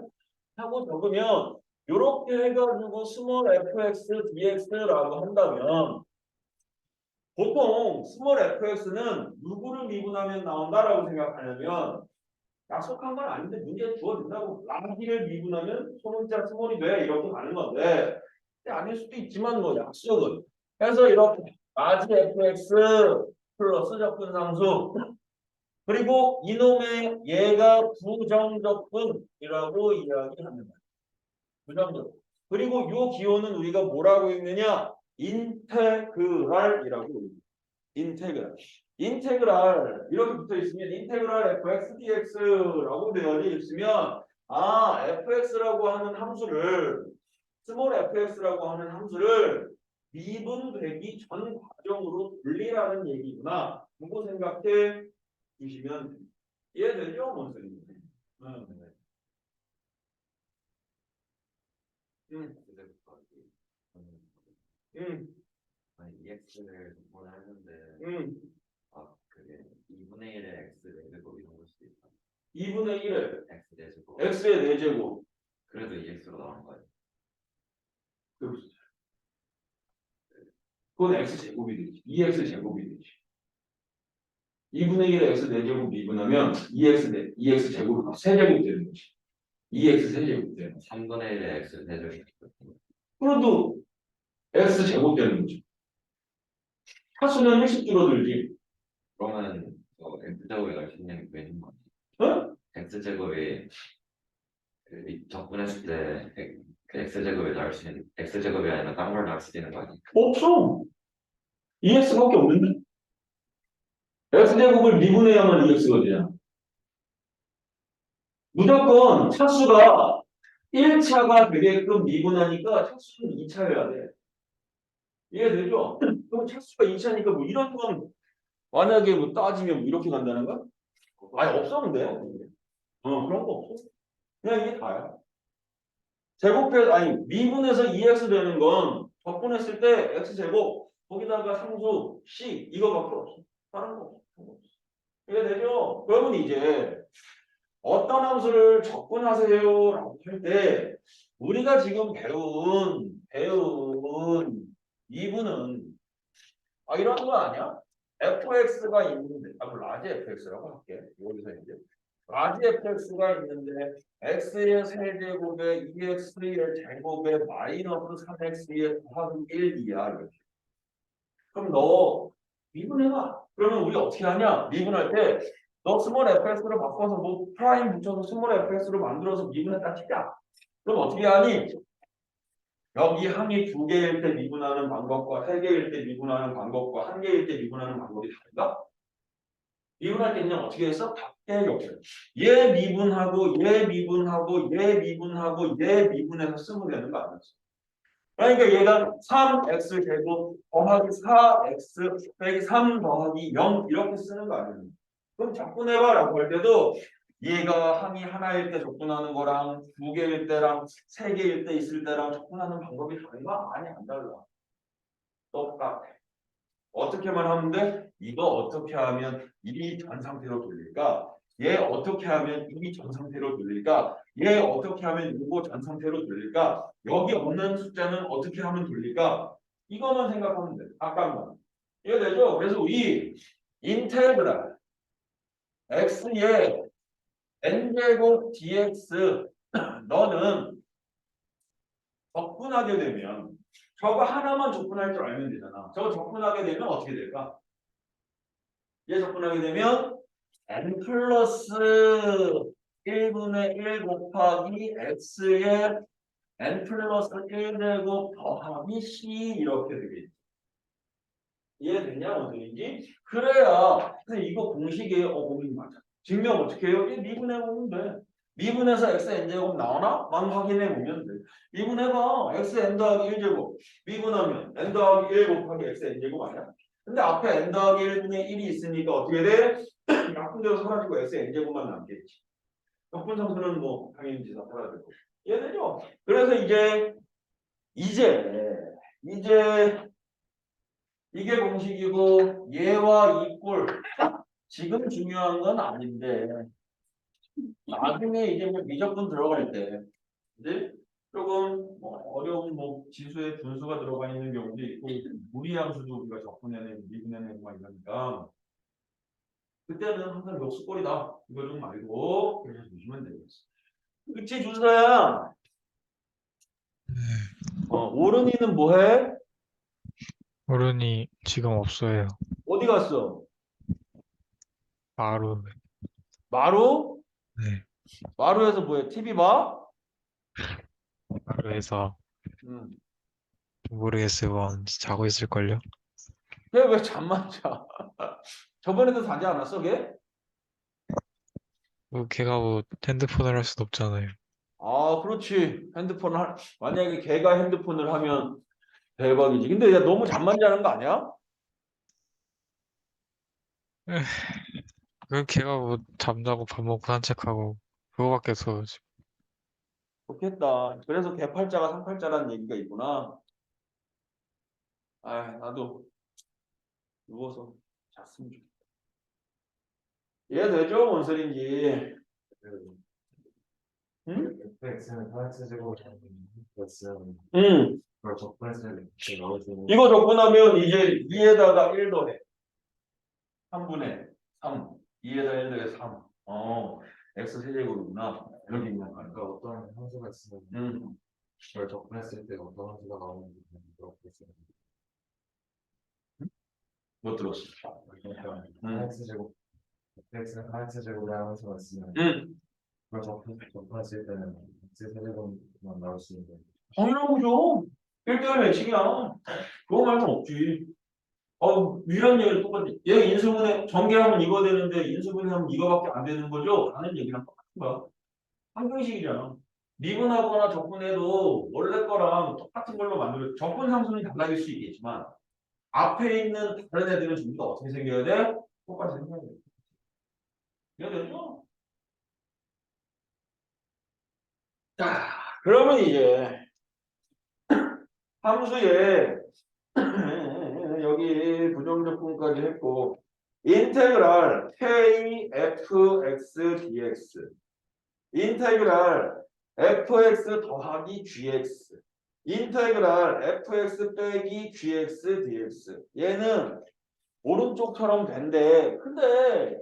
하고 적으면 이렇게 해가지고 스몰 fx dx라고 한다면 보통 스몰 fx는 누구를 미분하면 나온다라고 생각하냐면 약속한 건 아닌데 문제에 주어진다고 라기를 미분하면 소문자 스몰이 돼 이렇게 가는 건데 아닐 수도 있지만 뭐 약속은 그래서 이렇게 라지 fx 플러스 접근상수 그리고 이놈의 얘가 부정적분이라고 이야기합니다. 부정적. 그리고 이 기호는 우리가 뭐라고 읽느냐? 인테그랄이라고 읽습니다. 인테그랄. 인테그랄 이렇게 붙어 있으면 인테그랄 fx dx라고 되어 있으면 아 fx라고 하는 함수를 스몰 fx라고 하는 함수를 미분되기 전 과정으로 돌리라는 얘기구나. 그거 생각해 주시면 이해되죠, 원생님? 그때부터 응, 아니 EX를 접근을 했는데 응. 아 그게 2분의 1의 X 내제곱 이런 걸 수도 있다. 2분의 1을 X 내제곱 x의 4제곱. 그래도 EX로 나온 거예요. 그건 x제곱이 되지. 2x 제곱이 되지. 2분의 1의 x 4제곱 미분하면 2x 제곱이 3제곱 되는 거지. 2x 세제곱 되는 거지. 3분의 1의 X 내제곱 그래도 x 제곱 되는 거지. 차수는 1씩 줄어들지. 그러면 X제곱이 넓히는 게 있는 거 어? X제곱이 접근했을 때 그 X제곱이 나올 수 있는 X제곱이 아니라 딴 걸 나올 수 있는 거 아니야? 없어. 2x밖에 없는데? x제곱을 미분해야만 2x가 되잖아. 무조건 차수가 1차가 되게끔 미분하니까 차수는 2차여야 돼. 이해되죠? 그럼 차수가 2차니까 뭐 이런 건 만약에 뭐 따지면 뭐 이렇게 간다는 거야? 아니 없었는데. 그런 거 없어. 그냥 이게 다야. 제곱해서 아니 미분해서 2x 되는 건 적분했을 때 x제곱 거기다가 상수 c 이거밖에 없어. 다른 거 없어. 이해되죠? 그러면 이제 어떤 함수를 적분하세요라고 할 때 우리가 지금 배운 이분은 이런 거 아니야? fx가 있는데 뭐 라지 fx라고 할게. 여기서 이제 라지 fx가 있는데 x의 세제곱에 2x의 제곱에 마이너스 3x의 더하기 1이야. 이렇게. 그럼 너 미분해봐. 그러면 우리 어떻게 하냐? 미분할 때 너 스몰 fx로 바꿔서 뭐 프라임 붙여서 스몰 fx로 만들어서 미분했다 치자. 그럼 어떻게 하니? 여기 항이 2개일 때 미분하는 방법과 3개일 때 미분하는 방법과 1개일 때 미분하는 방법이 다른가? 미분할 때 그냥 어떻게 해서 밖에 없어요. 얘 미분하고 얘 미분하고 얘 미분하고 얘 미분해서 쓰면 되는 거 아니었어? 그러니까 얘가 3x 제곱 더하기 4x 빼기 3 더하기 0 이렇게 쓰는 거 아니에요? 그럼 접근해봐라고 할 때도 얘가 항이 하나일 때 접근하는 거랑 2개일 때랑 3개일 때 있을 때랑 접근하는 방법이 다른가? 아니 안 달라. 똑같아. 어떻게만 하면 돼? 이거 어떻게 하면 이 전 상태로 돌릴까? 얘 어떻게 하면 이 전 상태로 돌릴까? 얘 어떻게 하면 이거 전 상태로 돌릴까? 여기 없는 숫자는 어떻게 하면 돌릴까? 이거만 생각하면 돼. 아까만. 이해되죠? 그래서 우리 인테그랄 x의 n제곱 dx 너는 적분하게 되면 저거 하나만 적분할 줄 알면 되잖아. 저거 적분하게 되면 어떻게 될까? 얘 접근하게 되면 n 플러스 1분의 1 곱하기 x의 n 플러스 1제곱 더하기 c 이렇게 되겠지. 이해됐냐? 무슨 얘기인지? 그래야 근데 이거 공식이에요. 공식 맞아. 증명 어떻게 해요? 얘 미분해 보면 돼. 미분해서 x n제곱 나오나? 만 확인해 보면 돼. 미분해봐. x n 더하기 1제곱. 미분하면 n 더하기 1 곱하기 x n제곱 아니야? 근데 앞에 n 더하기 1분의 1이 있으니까 어떻게 돼? 약분되어 사라지고 x n제곱만 남겠지. 약분상수는 뭐 당연히 지사 사라지고. 이해되죠? 그래서 이제 이게 공식이고 얘와 이 꼴. 지금 중요한 건 아닌데 나중에 이제 뭐 미적분 들어갈 때 이제 조금 뭐 어려운 뭐 지수의 분수가 들어가 있는 경우도 있고 무리함수도 우리가 적분해내고 미분해내고 막 이러니까 그때는 항상 역수꼴이다 이거 좀 알고 그래서 주시면 되겠어. 그치 준서야. 오른이는 뭐해? 어른이 지금 없어요. 어디 갔어? 바로. 마루? 네. 마루에서 뭐해? TV 봐? 바로 해서 응. 모르겠어요. 뭐 자고 있을걸요? 걔왜 잠만 자? 저번에도 자지 않았어 걔? 뭐 걔가 뭐 핸드폰을 할 수도 없잖아요. 아 그렇지. 만약에 걔가 핸드폰을 하면 대박이지. 근데 야, 너무 잠만 자는 거 아니야? 에휴, 그 걔가 뭐 잠자고 밥 먹고 산책하고 그거밖에 없어. 좋겠다. 그래서 개팔자가 상팔자라는 얘기가 있구나. 아, 나도 누워서 잤으면 좋겠다. 이해되죠? 뭔 소린지. 응? fx는 4x 제곱 x는 응. 그걸 적분해서 이렇게 넣어주는 이거 적분하면 이제 2에다가 1 더해. 3분의 3. 2에다 1 더해 3. x 세제곱이구나. 이렇게 있는 거야. 그러니까 어떤 함수가 있으면 응. 그걸 적분했을 때 어떤 함수가 나오는지 그렇게 있어요. 못 들었어. 그러니까 응. 4x 제곱 fx는 4x 제곱이라는 함수가 있으면 응. 그걸 적분했을 때는 x 세제곱만 나올 수 있는 당연한 거죠. 1대1 매칭이야. 그거 말고 없지. 유리한 얘기를 똑같이. 얘 인수분해, 전개하면 이거 되는데 인수분해하면 이거밖에 안 되는 거죠? 라는 얘기랑 똑같은 거야. 한정식이잖아. 미분하거나 적분해도 원래 거랑 똑같은 걸로 만들어. 적분 상수는 달라질 수 있겠지만 앞에 있는 다른 애들은 전부 다 어떻게 생겨야 돼? 똑같이 생겨야 돼. 이해되죠? 자, 그러면 이제 함수에 여기 부정적분까지 했고 인테그랄 kfx dx 인테그랄 fx 더하기 gx 인테그랄 fx 빼기 gx dx 얘는 오른쪽처럼 된대. 근데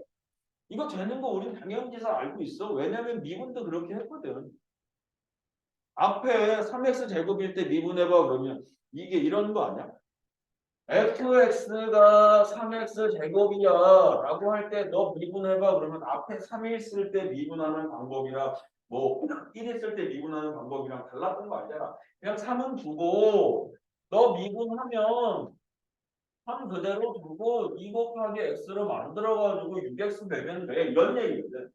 이거 되는 거 우린 당연지사 알고 있어. 왜냐면 미분도 그렇게 했거든. 앞에 3x 제곱일 때 미분해봐 그러면 이게 이런 거 아니야? fx가 3x 제곱이야 라고 할 때 너 미분해봐 그러면 앞에 3일 쓸 때 미분하는 방법이랑 뭐 1일 쓸 때 미분하는 방법이랑 달랐던 거 아니잖아. 그냥 3은 두고 너 미분하면 3 그대로 두고 2 곱하기 x로 만들어가지고 6x 되면 돼 이런 얘기거든.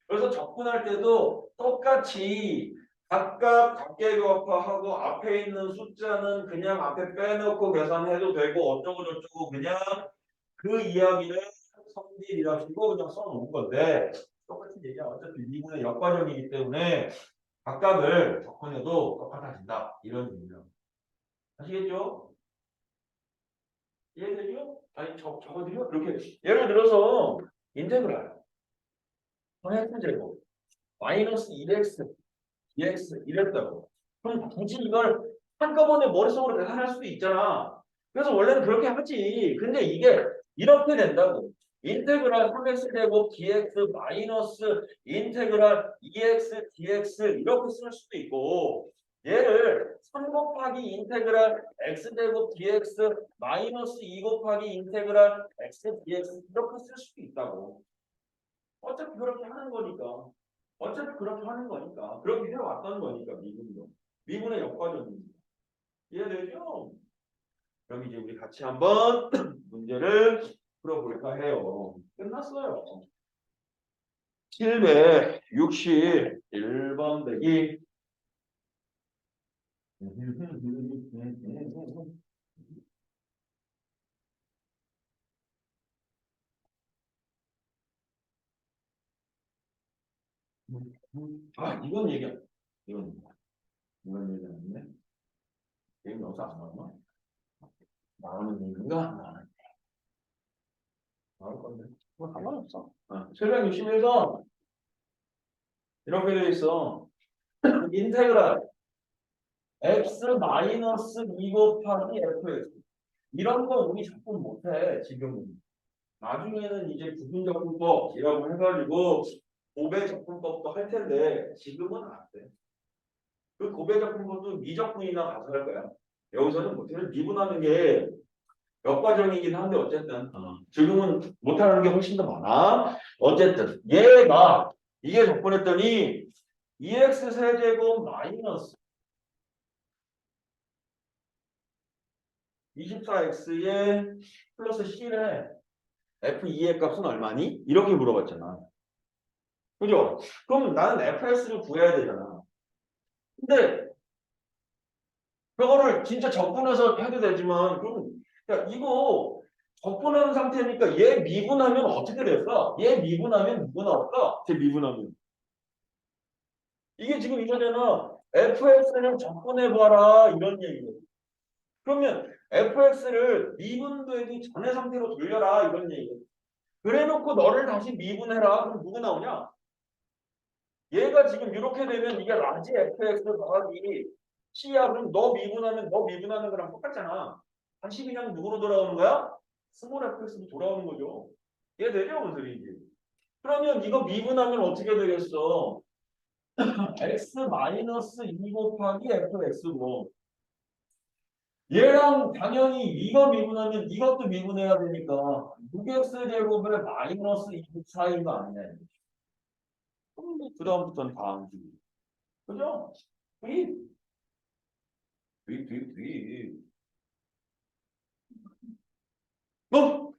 그래서 접근할 때도 똑같이 각각 각계격파하고 앞에 있는 숫자는 그냥 앞에 빼놓고 계산해도 되고 어쩌고 저쩌고 그냥 그 이야기를 성질이라시고 그냥 써놓은 건데 똑같은 얘기야. 어차피 미분의 역과정이기 때문에 각각을 접근해도 똑같아진다. 이런 얘기야. 아시겠죠? 이해되죠? 아니 적어드려? 이렇게 예를 들어서 인테그랄 4x 제곱 마이너스 1x EX 이랬다고. 그럼 굳이 이걸 한꺼번에 머릿속으로 계산할 수도 있잖아. 그래서 원래는 그렇게 하지. 근데 이게 이렇게 된다고. 인테그랄 3x 제곱 dx 마이너스 인테그랄 2x dx 이렇게 쓸 수도 있고 얘를 3 곱하기 인테그랄 x 제곱 dx 마이너스 2 곱하기 인테그랄 x dx 이렇게 쓸 수도 있다고. 어차피 그렇게 하는 거니까. 어차피 그렇게 하는 거니까. 그렇게 해왔던 거니까, 미분도. 미분의 역과정입니다. 이해되죠? 그럼 이제 우리 같이 한번 문제를 풀어볼까 해요. 끝났어요. 761번 빼기 이건 얘기 이건 얘기 안 했네. 얘는 여기서 안 나오나? 나오는 얘기인가? 안 나오는 나올 건데. 뭐 상관없어. 761번 이렇게 돼 있어. 인테그랄 x 마이너스 2 곱하기 fx 이런 거 우리 자꾸 못해 지금은. 나중에는 이제 부분적분법이라고 해가지고 고배적분법도 할 텐데 지금은 안 돼. 그 고배적분법도 미적분이나 가서 할 거야. 여기서는 못해. 미분하는 게 역과정이긴 한데 어쨌든 지금은 못하는 게 훨씬 더 많아. 어쨌든 얘가 이게 적분했더니 2x 세제곱 마이너스 24x에 플러스 c래. f2의 값은 얼마니? 이렇게 물어봤잖아. 그죠? 그럼 나는 fs를 구해야 되잖아. 근데 그거를 진짜 적분해서 해도 되지만 그럼 야 이거 적분한 상태니까 얘 미분하면 어떻게 될까? 얘 미분하면 누구 나올까? 걔 미분하면 이게 지금 이거잖아. fx를 적분해봐라 이런 얘기거든. 그러면 fx를 미분되기 전의 상태로 돌려라 이런 얘기거든. 그래놓고 너를 다시 미분해라. 그럼 누구 나오냐? 얘가 지금 이렇게 되면 이게 라지 fx 더하기 c야. 그럼 너 미분하면 너 미분하는 거랑 똑같잖아. 다시 그냥 누구로 돌아오는 거야? 스몰 fx로 돌아오는 거죠. 이해되죠? 무슨 소리인지. 그러면 이거 미분하면 어떻게 되겠어? x 마이너스 2 곱하기 fx고 얘랑 당연히 이거 미분하면 이것도 미분해야 되니까 6x 제곱에 마이너스 24인 거 아니냐. 그 다음부터는 다 안 주고. 그죠? 뒤.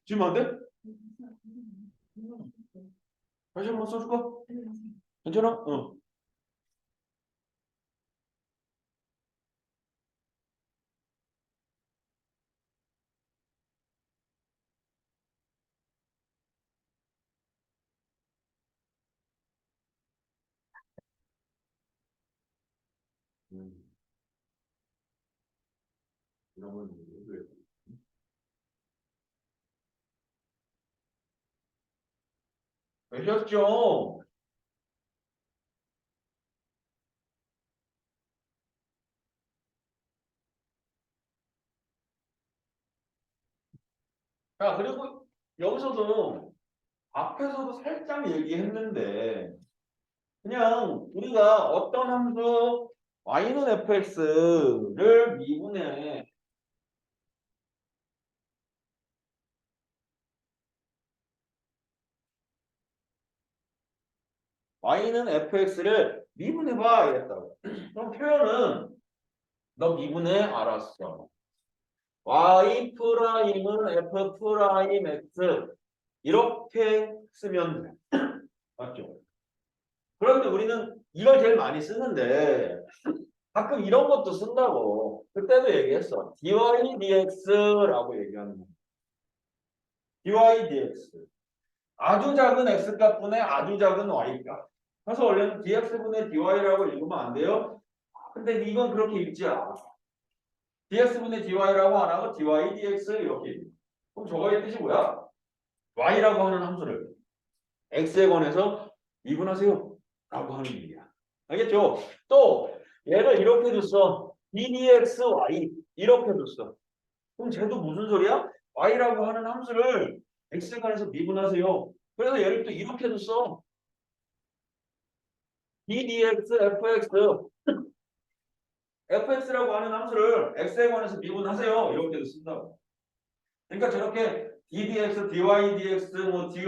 지금 안 돼? 다시 한번 써줄까? 괜찮아? 이러면 왜? 되셨죠? 자, 그리고 여기서도 앞에서도 살짝 얘기했는데 그냥 우리가 어떤 함수 y는 fx를 미분해 y는 fx를 미분해봐 이랬다고. 그럼 표현은 너 미분해 알았어. y 프라임은 f 프라임 x 이렇게 쓰면 돼. 맞죠? 그런데 우리는 이걸 제일 많이 쓰는데 가끔 이런 것도 쓴다고. 그때도 얘기했어. dy dx라고 얘기하는 거. dy dx. 아주 작은 x값분의 아주 작은 y값. 그래서 원래는 dx분의 dy라고 읽으면 안 돼요. 근데 이건 그렇게 읽지 않아. dx분의 dy라고 안 하고 dy dx 이렇게 읽어. 그럼 저거의 뜻이 뭐야? y라고 하는 함수를 x에 관해서 미분하세요 라고 하는 얘기야. 알겠죠? 또 얘를 이렇게 뒀어. ddxy 이렇게 뒀어. 그럼 쟤도 무슨 소리야? y라고 하는 함수를 x에 관해서 미분하세요. 그래서 얘를 또 이렇게 뒀어. ddx fx fx라고 하는 함수를 x에 관해서 미분하세요. 이렇게도 쓴다고. 그러니까 저렇게 ddx, dy dx, 뭐 dy,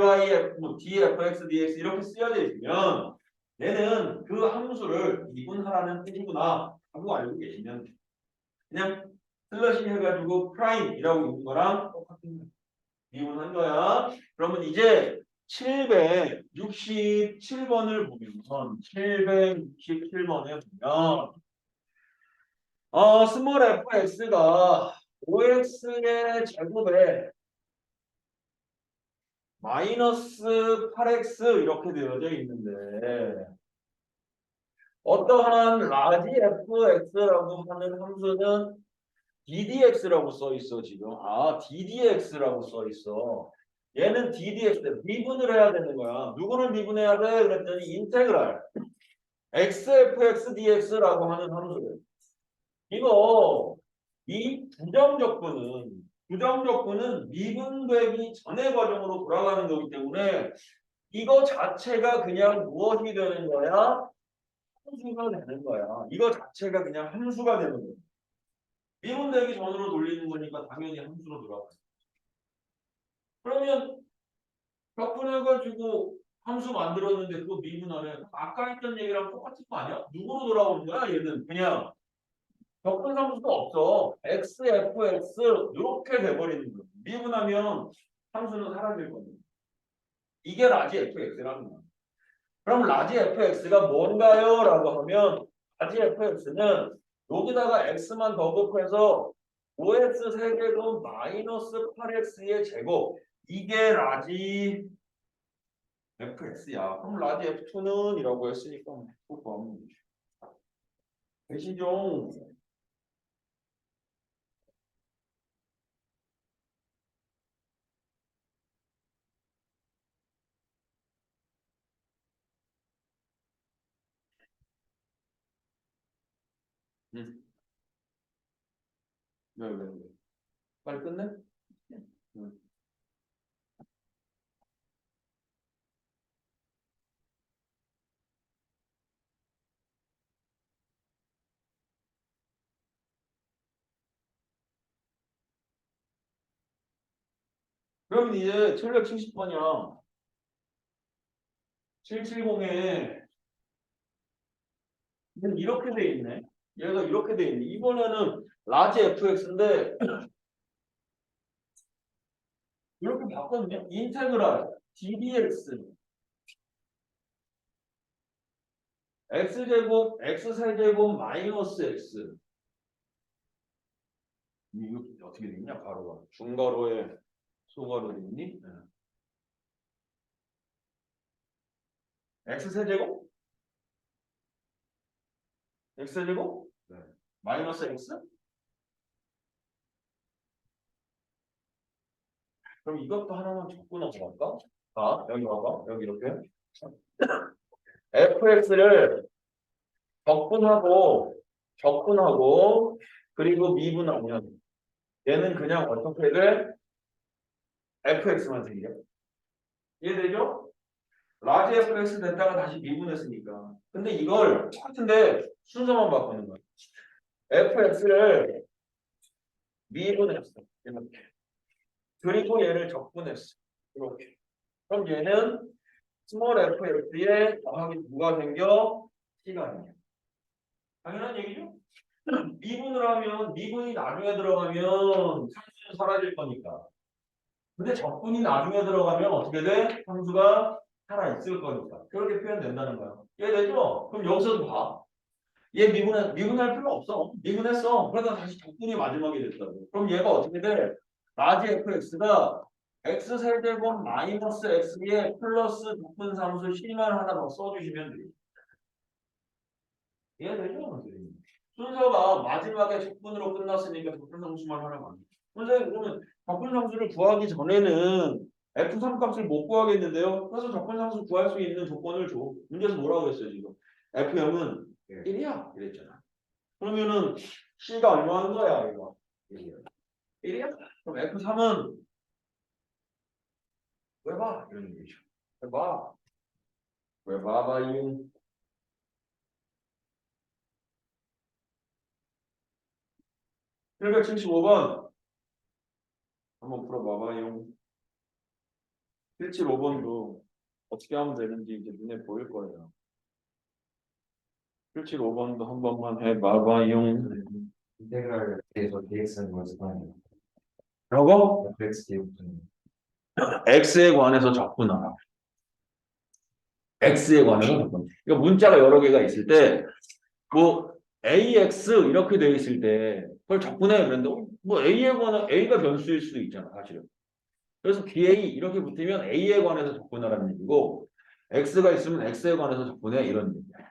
뭐 dfx dx 이렇게 쓰여져 있으면 얘는 그 함수를 미분하라는 뜻이구나 하고 알고 계시면 돼. 그냥 슬러시 해가지고 프라임이라고 있는 거랑 똑같은 거야. 미분한 거야. 그러면 이제 767번을 보면 767번에 보면 스몰 fx가 5x의 제곱에 마이너스 8x 이렇게 되어져 있는데 어떠한 라지 fx라고 하는 함수는 ddx라고 써 있어 지금. ddx라고 써 있어. 얘는 ddx 미분을 해야 되는 거야. 누구를 미분해야 돼? 그랬더니 인테그랄 xfx dx라고 하는 함수를. 이거 이 부정적분은 미분되기 전의 과정으로 돌아가는 거기 때문에 이거 자체가 그냥 무엇이 되는 거야? 함수가 되는 거야. 이거 자체가 그냥 함수가 되는 거야. 미분되기 전으로 돌리는 거니까 당연히 함수로 돌아가요. 그러면 격분해가지고 함수 만들었는데 그거 미분하래. 아까 했던 얘기랑 똑같은 거 아니야? 누구로 돌아오는 거야? 얘는 그냥 격분 함수도 없어. x, f, x 이렇게 돼버리는 거야. 미분하면 함수는 사라질 겁니다. 이게 라지 fx라는 거야. 그럼 라지 fx가 뭔가요? 라고 하면 라지 fx는 여기다가 x만 더 곱해서 5x 세제곱 마이너스 8x의 제곱 이게 라지 fx야. 그럼 라지 f2는 이라고 했으니까 뭐 구하면 되죠. 되시죠? 응. 왜? 빨리 끝내? 응. 그러면 이제 770번이야. 770에 이렇게 돼 있네. 얘가 이렇게 돼 있네. 이번에는 라지 fx인데 이렇게 바꿨네. 인테그랄 ddx x제곱 x세제곱 마이너스 x 이거 어떻게 돼 있냐? 가로가 중가로에 소가로 돼 있니? x세제곱 x제곱 네. 마이너스 x 그럼 이것도 하나만 적고 넘어갈까? 여기 봐봐. 여기 이렇게 fx를 적분하고 그리고 미분하면 얘는 그냥 어떻게 돼? fx만 생겨. 이해되죠? 라지 fx 됐다가 다시 미분했으니까. 근데 이걸 똑같은데 순서만 바꾸는 거야. fx를 미분했어. 이렇게. 그리고 얘를 적분했어. 이렇게. 그럼 얘는 스몰 fx에 더하기 누가 생겨? c가 생겨. 당연한 얘기죠? 미분을 하면 미분이 나중에 들어가면 상수는 사라질 거니까. 근데 적분이 나중에 들어가면 어떻게 돼? 상수가 살아있을 거니까. 그렇게 표현된다는 거야. 이해되죠? 그럼 여기서도 봐. 얘 미분할 필요 없어. 미분했어. 그러다 다시 적분이 마지막에 됐다고. 그럼 얘가 어떻게 돼? 라지 fx가 x 세제곱 마이너스 x에 플러스 적분 상수 c만 하나 더 써주시면 돼요. 이해되죠? 선생님? 순서가 마지막에 적분으로 끝났으니까 적분 상수만 하나만. 선생님 그러면 적분 상수를 구하기 전에는 F3 값을 못 구하겠는데요. 그래서 적분 상수 구할 수 있는 조건을 줘. 문제에서 뭐라고 했어요 지금? F0은 1이야 이랬잖아. 그러면은 C가 얼마 하는 거야 이거? 1이야? 그럼 F3은 왜 봐? 이런 얘기죠. 왜 봐? 왜 봐봐요? 775번 한번 풀어봐봐요. 775번도 어떻게 하면 되는지 이제 눈에 보일 거예요. 775번도 한 번만 해봐봐요. 인테그랄에서 dx는 뭐지? 라고? fx dx는 X에 관해서 적분하라. x에 관해서 접근. 그러니까 문자가 여러 개가 있을 때 뭐 ax 이렇게 돼 있을 때 그걸 접근해 그랬는데 뭐 a에 관한 a가 변수일 수도 있잖아 사실은. 그래서 ba 이렇게 붙으면 a에 관해서 접근하라는 얘기고 x가 있으면 x에 관해서 접근해 이런 얘기야.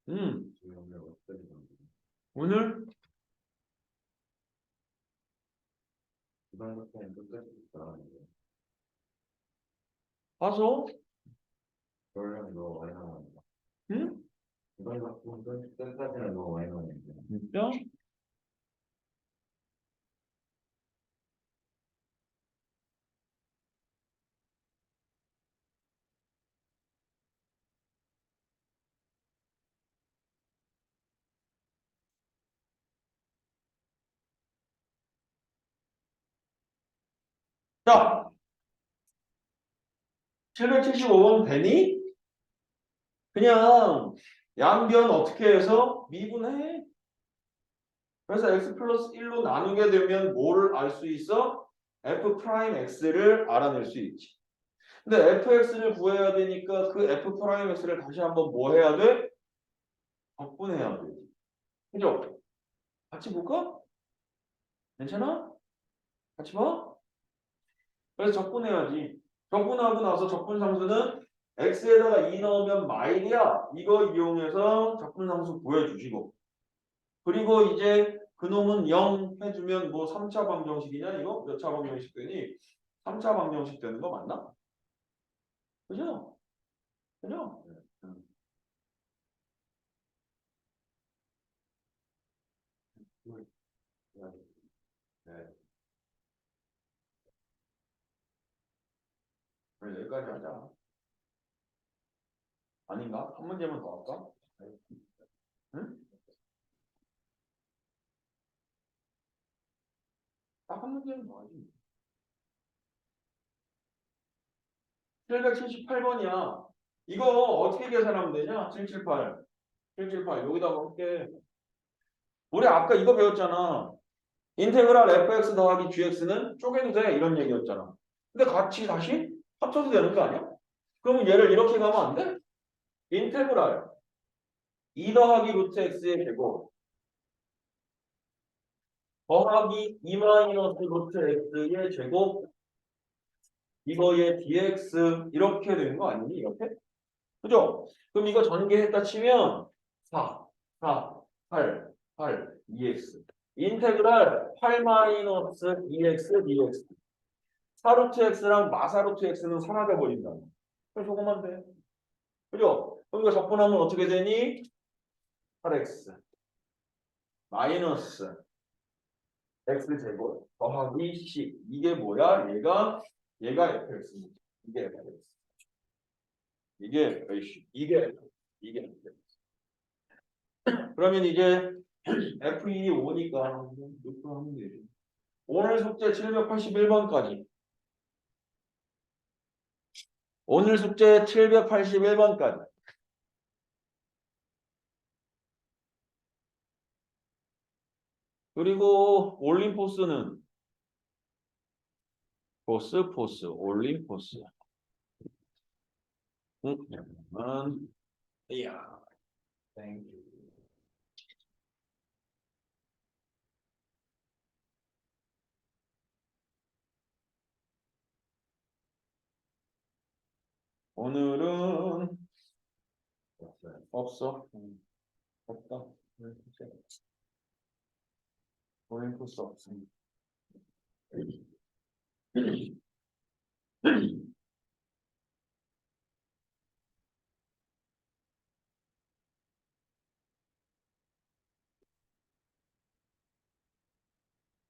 음 오늘 어떻게 오늘 이방밖에 끝까지 있다. 봐서 그러려면 너무 많이 나왔는데. 응? 이방밖에 끝까지는 너무 많이 나왔는데. 진짜? 자 775번 되니? 그냥 양변 어떻게 해서 미분해? 그래서 x 플러스 1로 나누게 되면 뭐를 알 수 있어? f 프라임 x를 알아낼 수 있지. 근데 fx를 구해야 되니까 그 f 프라임 x를 다시 한번 뭐 해야 돼? 적분해야 돼. 그죠? 같이 볼까? 괜찮아? 같이 봐? 그래서 적분해야지. 적분하고 나서 적분상수는 x에다가 2 넣으면 마일이야. 이거 이용해서 적분상수 구해주시고. 그리고 이제 그놈은 0 해주면 뭐 3차 방정식이냐 이거? 몇 차 방정식 되니? 3차 방정식 되는 거 맞나? 그죠? 그죠? 음. 네. 그래, 여기까지 하자. 아닌가? 한 문제만 더 할까? 응? 딱 한 문제만 더 하지. 778번이야. 이거 어떻게 계산하면 되냐? 778. 778. 여기다가 할게. 우리 아까 이거 배웠잖아. 인테그랄 fx 더하기 gx는 쪼개도 돼. 이런 얘기였잖아. 근데 같이 다시 합쳐도 되는 거 아니야? 그러면 얘를 이렇게 가면 안 돼? 인테그랄 2 더하기 루트 x의 제곱 더하기 2 마이너스 루트 x의 제곱 이거의 dx 이렇게 되는 거 아니니? 이렇게? 그죠? 그럼 이거 전개했다 치면 4, 4, 8, 8, 2x 인테그랄 8 마이너스 2x dx 4루트 x랑 마사루트 x는 사라져 버린다. 그래서 저거만 돼. 그죠? 그럼 이거 적분하면 어떻게 되니? 8x 마이너스 x제곱 더하기 c 이게 뭐야? 얘가 fx입니다. 이게 fx. 이게 이게 fx. 그러면 이제 f2이 5니까 이것도 하면 되죠. 오늘 숙제 781번까지. 오늘 숙제 781번까지. 그리고 올림포스는 포스 올림포스. 이야. 땡큐. 오늘은 없어요. 없어. 없다. 오늘 코스 없어.